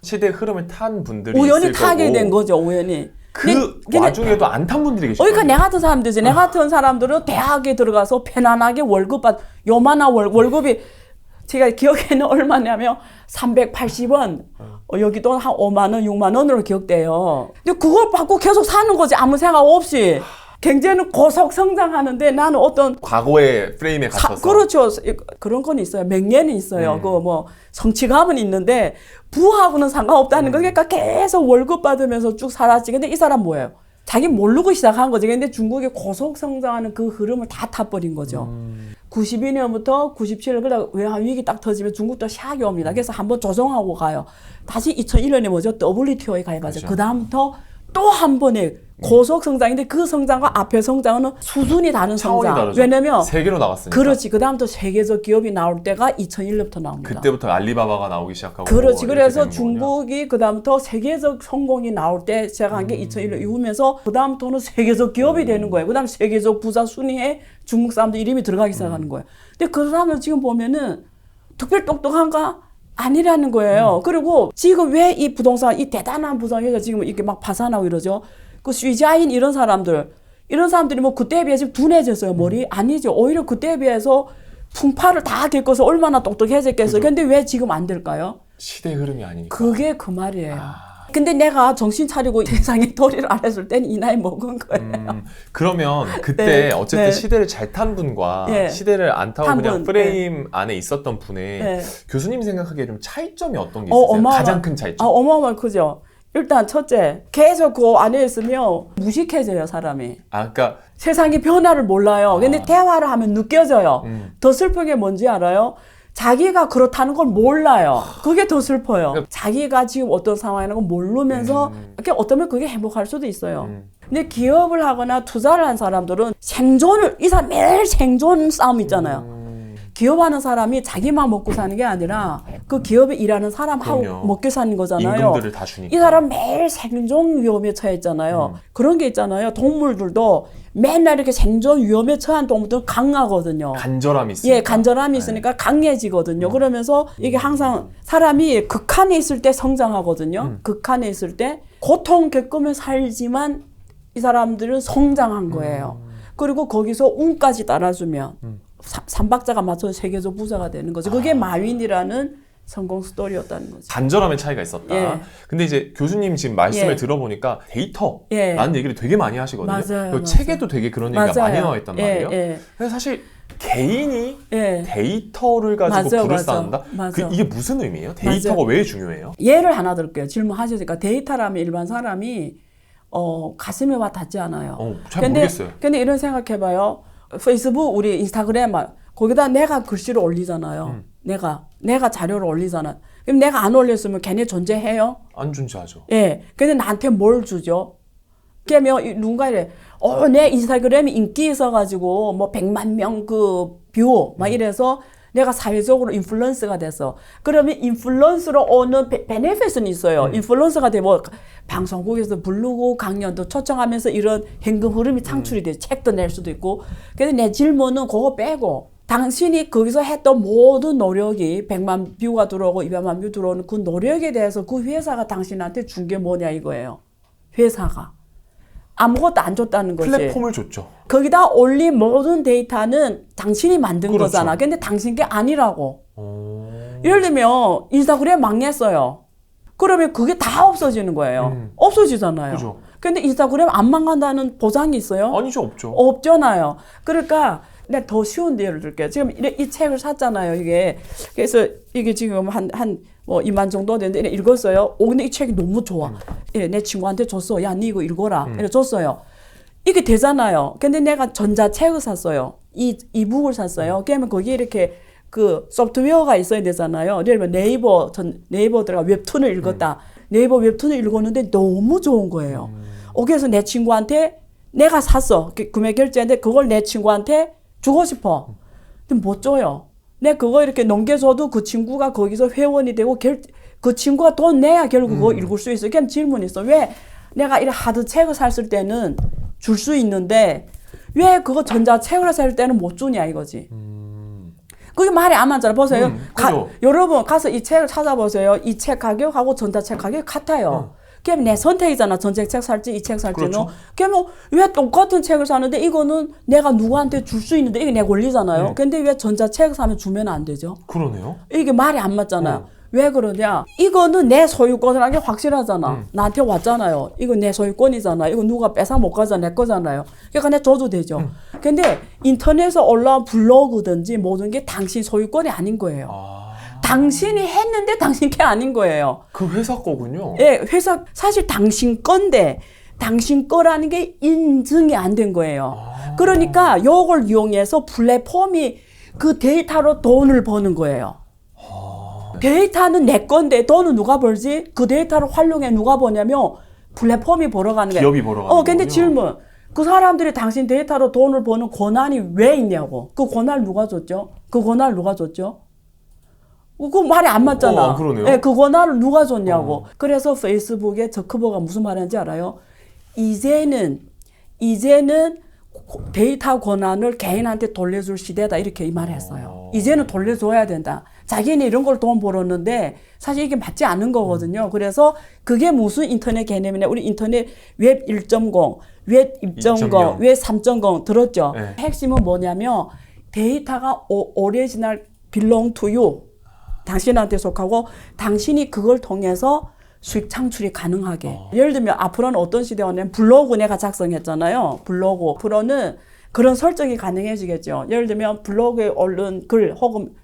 시대 흐름을 탄 분들이 우연히 있을 타게 거고. 된 거죠, 우연히. 그 와중에도 안 탄 분들이 계시죠. 그러니까 내 같은 사람들이지. 내 같은 사람들은 대학에 들어가서 편안하게 월급 요만한 월급이 제가 기억에는 얼마냐면 380원. 여기도 한 5만 원, 6만 원으로 기억돼요. 근데 그걸 받고 계속 사는 거지. 아무 생각 없이. 경제는 고속 성장하는데 나는 어떤 과거의 프레임에 갇혀서 그렇죠. 그런 건 있어요. 맹예는 있어요. 그 뭐 성취감은 있는데 부하고는 상관없다는 거. 그러니까 계속 월급 받으면서 쭉 살았지. 근데 이 사람 뭐예요? 자기 모르고 시작한 거죠. 근데 중국이 고속 성장하는 그 흐름을 다 타버린 거죠. 92년부터 97년 그러다 외환 위기 딱 터지면 중국도 샥이 옵니다. 그래서 한번 조정하고 가요. 다시 2001년에 뭐죠? WTO에 가입하죠. 그렇죠. 그 다음부터 또 한 번에 고속 성장인데 그 성장과 앞에 성장은 수준이 다른 차원이 성장. 다르죠. 왜냐면 세계로 나갔으니까. 그렇지. 그 다음부터 세계적 기업이 나올 때가 2001년부터 나옵니다. 그때부터 알리바바가 나오기 시작하고. 그렇지. 이렇게 그래서 되는 거군요. 중국이 그 다음부터 세계적 성공이 나올 때 시작한 게 2001년 이후면서 그 다음부터는 세계적 기업이 되는 거예요. 그 다음 세계적 부자 순위에 중국 사람들 이름이 들어가기 시작하는 거예요. 근데 그 사람들 지금 보면은 특별히 똑똑한가? 아니라는 거예요. 그리고 지금 왜 이 부동산, 이 대단한 부동산이 지금 이렇게 막 파산하고 이러죠? 그 쉬자인 이런 사람들이 뭐 그때에 비해 지금 둔해졌어요, 머리? 아니죠. 오히려 그때에 비해서 풍파를 다 겪어서 얼마나 똑똑해졌겠어요. 근데 왜 지금 안 될까요? 시대의 흐름이 아니니까. 그게 그 말이에요. 근데 내가 정신 차리고 세상에 도리를 안 했을 땐 이 나이 먹은 거예요. 그러면 그때 네, 어쨌든 네. 시대를 잘 탄 분과 네. 시대를 안 타고 탄 그냥 분, 프레임 안에 있었던 분의 네. 교수님 생각하기에 좀 차이점이 어떤 게 있으세요? 가장 큰 차이점. 어마어마한 크죠. 일단 첫째, 계속 그 안에 있으면 무식해져요, 사람이. 그러니까 세상의 변화를 몰라요. 근데 대화를 하면 느껴져요. 더 슬픈 게 뭔지 알아요? 자기가 그렇다는 걸 몰라요. 그게 더 슬퍼요. 자기가 지금 어떤 상황이라는 걸 모르면서 이렇게 어쩌면 그게 행복할 수도 있어요. 근데 기업을 하거나 투자를 한 사람들은 이 사람 매일 생존 싸움 있잖아요. 기업하는 사람이 자기만 먹고 사는 게 아니라 그 기업에 일하는 사람하고 그럼요. 먹게 사는 거잖아요. 임금들을 다 주니까. 이 사람 매일 생존 위험에 처해 있잖아요. 그런 게 있잖아요. 동물들도 맨날 이렇게 생존 위험에 처한 동물들은 강하거든요. 간절함이 있으니까. 예, 간절함이 있으니까 강해지거든요. 그러면서 이게 항상 사람이 극한에 있을 때 성장하거든요. 극한에 있을 때 고통 겪으며 살지만 이 사람들은 성장한 거예요. 그리고 거기서 운까지 따라주면 삼박자가 맞춰서 세계적 부자가 되는 거죠. 그게 마윈이라는 성공 스토리였다는 거죠. 간절함의 차이가 있었다. 예. 근데 이제 교수님 지금 말씀을 예. 들어보니까 데이터라는 예. 얘기를 되게 많이 하시거든요. 맞아요, 그 맞아요. 책에도 되게 그런 얘기가 맞아요. 많이 나와 있단 예, 말이에요. 예. 근데 사실 개인이 예. 데이터를 가지고 맞아, 부를 맞아. 쌓는다? 맞아. 이게 무슨 의미예요? 데이터가 맞아. 왜 중요해요? 예를 하나 들을게요. 질문하셨으니까 데이터라면 일반 사람이 가슴에 와 닿지 않아요. 잘 모르겠어요. 근데 이런 생각해봐요. 페이스북, 우리 인스타그램 거기다 내가 글씨를 올리잖아요. 내가 자료를 올리잖아. 그럼 내가 안 올렸으면 걔네 존재해요? 안 존재하죠. 예. 근데 나한테 뭘 주죠? 그러면 누군가 이래, 내 인스타그램이 인기 있어가지고, 뭐, 100만 명 뷰, 막 이래서 내가 사회적으로 인플루언서가 됐어. 그러면 인플루언서로 오는 베네핏은 있어요. 인플루언서가 되면 방송국에서 부르고 강연도 초청하면서 이런 현금 흐름이 창출이 돼. 책도 낼 수도 있고. 근데 내 질문은 그거 빼고, 당신이 거기서 했던 모든 노력이 100만 뷰가 들어오고 200만 뷰 들어오는 그 노력에 대해서 그 회사가 당신한테 준 게 뭐냐 이거예요. 회사가. 아무것도 안 줬다는 거지. 플랫폼을 줬죠. 거기다 올린 모든 데이터는 당신이 만든 그렇죠. 거잖아. 근데 당신 게 아니라고. 예를 들면 인스타그램 망했어요. 그러면 그게 다 없어지는 거예요. 없어지잖아요. 그죠. 근데 인스타그램 안 망한다는 보장이 있어요? 아니죠, 없죠. 없잖아요. 그러니까 내가 더 쉬운 예를 들게요. 지금 이 책을 샀잖아요. 이게 그래서 이게 지금 한 2만 정도 되는데 읽었어요. 근데 이 책이 너무 좋아. 예, 내 친구한테 줬어. 야, 니 이거 읽어라. 이래 줬어요. 이게 되잖아요. 근데 내가 전자책을 샀어요. 이북을 샀어요. 그러면 거기에 이렇게 그 소프트웨어가 있어야 되잖아요. 예를 들면 네이버 들어가 웹툰을 읽었다. 네이버 웹툰을 읽었는데 너무 좋은 거예요. 그래서 내 친구한테 내가 샀어. 구매 결제인데 그걸 내 친구한테 주고 싶어. 근데 못 줘요. 내가 그거 이렇게 넘겨줘도 그 친구가 거기서 회원이 되고 그 친구가 돈 내야 결국 그거 읽을 수 있어. 그냥 질문이 있어. 왜 내가 이런 하드 책을 샀을 때는 줄 수 있는데 왜 그거 전자책을 살 때는 못 주냐 이거지. 그게 말이 안 맞잖아. 보세요. 여러분 가서 이 책을 찾아보세요. 이 책 가격하고 전자책 가격이 같아요. 그럼 내 선택이잖아. 전자책 살지 이 책 살지는. 그렇죠. 그러면 왜 똑같은 책을 사는데 이거는 내가 누구한테 줄 수 있는데 이게 내 권리잖아요. 근데 왜 전자책 사면 주면 안 되죠? 그러네요. 이게 말이 안 맞잖아요. 왜 그러냐? 이거는 내 소유권이라는 게 확실하잖아. 나한테 왔잖아요. 이거 내 소유권이잖아. 이거 누가 뺏어 못 가잖아. 내 거잖아요. 그러니까 내가 줘도 되죠. 근데 인터넷에 올라온 블로그든지 모든 게 당신 소유권이 아닌 거예요. 당신이 했는데 당신 게 아닌 거예요. 그 회사 거군요. 예, 회사 사실 당신 건데 당신 거라는 게 인증이 안 된 거예요. 그러니까 이걸 이용해서 플랫폼이 그 데이터로 돈을 버는 거예요. 데이터는 내 건데 돈은 누가 벌지? 그 데이터를 활용해 누가 버냐면 플랫폼이 벌어가는 거예요. 기업이 벌어가는 근데 거군요. 질문. 그 사람들이 당신 데이터로 돈을 버는 권한이 왜 있냐고. 그 권한을 누가 줬죠? 그 권한을 누가 줬죠? 그 말이 안 맞잖아. 그러네요. 네, 그 권한을 누가 줬냐고. 그래서 페이스북에 저커버가 무슨 말인지 알아요? 이제는 데이터 권한을 개인한테 돌려줄 시대다 이렇게 이 말을 했어요. 이제는 돌려줘야 된다. 자기는 이런 걸 돈 벌었는데 사실 이게 맞지 않는 거거든요. 그래서 그게 무슨 인터넷 개념이냐. 우리 인터넷 웹 1.0, 웹 2.0, 웹 3.0 들었죠? 네. 핵심은 뭐냐면 데이터가 오리지널 belong to you. 당신한테 속하고 당신이 그걸 통해서 수익 창출이 가능하게. 예를 들면 앞으로는 어떤 시대가 오냐면 블로그 내가 작성했잖아요. 블로그. 앞으로는 그런 설정이 가능해지겠죠. 예를 들면 블로그에 올린 글 혹은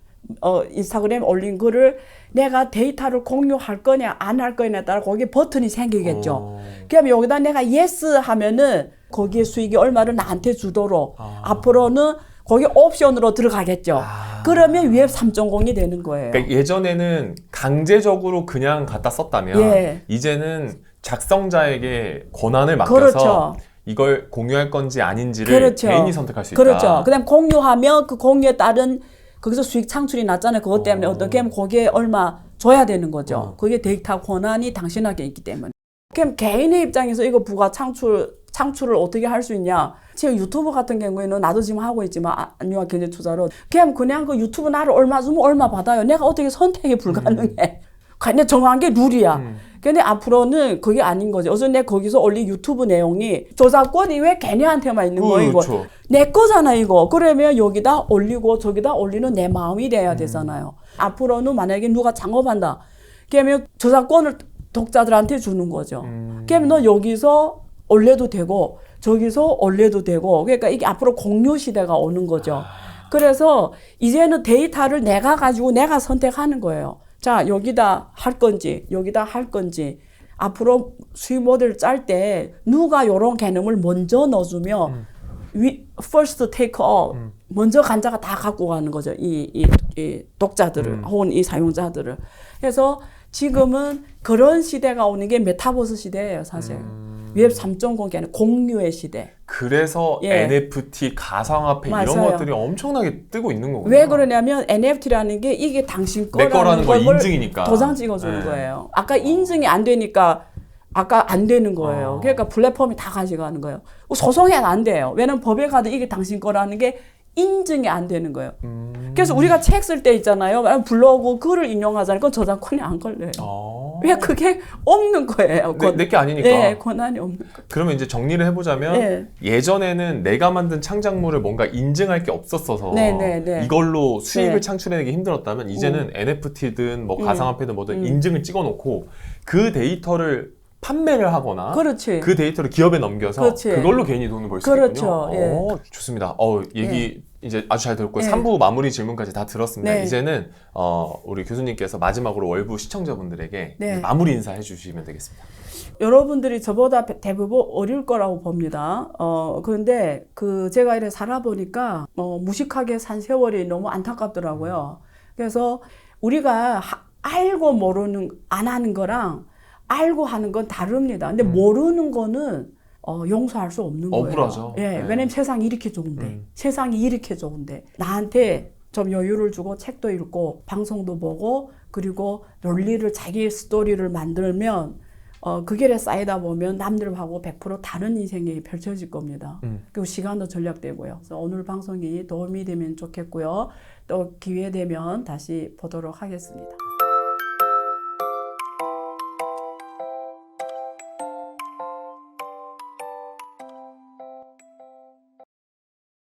인스타그램에 올린 글을 내가 데이터를 공유할 거냐 안 할 거냐에 따라 거기에 버튼이 생기겠죠. 그럼 여기다 내가 yes 하면은 거기에 수익이 얼마를 나한테 주도록 앞으로는 거기 옵션으로 들어가겠죠. 그러면 웹 3.0이 되는 거예요. 그러니까 예전에는 강제적으로 그냥 갖다 썼다면 예. 이제는 작성자에게 권한을 맡겨서 그렇죠. 이걸 공유할 건지 아닌지를 그렇죠. 개인이 선택할 수 있다. 그렇죠. 그다음 공유하면 그 공유에 따른 거기서 수익 창출이 났잖아요. 그것 때문에 어떻게 하면 거기에 얼마 줘야 되는 거죠. 그게 데이터 권한이 당신에게 있기 때문에. 그럼 개인의 입장에서 이거 부가 창출을 어떻게 할 수 있냐? 지금 유튜브 같은 경우에는 나도 지금 하고 있지만 안유아 경제 투자로 그냥 그 유튜브 나를 얼마 주면 얼마 받아요. 내가 어떻게 선택이 불가능해. 그냥 정한 게 룰이야. 근데 앞으로는 그게 아닌 거죠. 어서 내 거기서 올린 유튜브 내용이 저작권이 왜 걔네한테만 있는 거야, 이거. 그렇죠. 내 거잖아, 이거. 그러면 여기다 올리고 저기다 올리는 내 마음이 돼야 되잖아요. 앞으로는 만약에 누가 창업한다. 그러면 저작권을 독자들한테 주는 거죠. 그러면 너 여기서 올려도 되고 저기서 올려도 되고 그러니까 이게 앞으로 공유 시대가 오는 거죠. 그래서 이제는 데이터를 내가 가지고 내가 선택하는 거예요. 자, 여기다 할 건지 여기다 할 건지 앞으로 수익 모델 짤 때 누가 이런 개념을 먼저 넣어주면 first take all 먼저 간자가 다 갖고 가는 거죠. 이 독자들을 혹은 이 사용자들을. 그래서 지금은 그런 시대가 오는 게 메타버스 시대예요, 사실. 웹 3.0이 아니라 공유의 시대. 그래서 예. NFT, 가상화폐 이런 맞아요. 것들이 엄청나게 뜨고 있는 거군요. 왜 그러냐면 NFT라는 게 이게 당신 내 거라는 거라는 거 걸 인증이니까. 도장 찍어주는 네. 거예요. 아까 인증이 안 되니까 아까 안 되는 거예요. 그러니까 플랫폼이 다 가져가는 거예요. 소송해는 안 돼요. 왜냐면 법에 가도 이게 당신 거라는 게 인증이 안 되는 거예요. 그래서 우리가 책 쓸 때 있잖아요. 블로그 글을 인용하자니까 그건 저작권이 안 걸려요. 왜 그게 없는 거예요. 내게 아니니까. 네, 권한이 없는 거예요. 그러면 이제 정리를 해보자면 네. 예전에는 내가 만든 창작물을 뭔가 인증할 게 없었어서 네. 이걸로 수익을 네. 창출해내기 힘들었다면 이제는 NFT든 뭐 가상화폐든 뭐든 인증을 찍어놓고 그 데이터를 판매를 하거나 그렇지. 그 데이터를 기업에 넘겨서 그렇지. 그걸로 괜히 돈을 벌 수 그렇죠. 있군요. 예. 좋습니다. 얘기 이제 아주 잘 들었고 예. 3부 마무리 질문까지 다 들었습니다. 네. 이제는 우리 교수님께서 마지막으로 월부 시청자분들에게 네. 마무리 인사해 주시면 되겠습니다. 여러분들이 저보다 대부분 어릴 거라고 봅니다. 그런데 제가 이렇게 살아보니까 무식하게 산 세월이 너무 안타깝더라고요. 그래서 우리가 알고 모르는 안 하는 거랑 알고 하는 건 다릅니다. 근데 모르는 거는 용서할 수 없는 거예요. 억울하죠. 예, 네. 왜냐면 세상이 이렇게 좋은데, 세상이 이렇게 좋은데 나한테 좀 여유를 주고 책도 읽고 방송도 보고 그리고 논리를 자기 스토리를 만들면 그 길에 쌓이다 보면 남들하고 100% 다른 인생이 펼쳐질 겁니다. 그리고 시간도 절약되고요. 그래서 오늘 방송이 도움이 되면 좋겠고요. 또 기회 되면 다시 보도록 하겠습니다.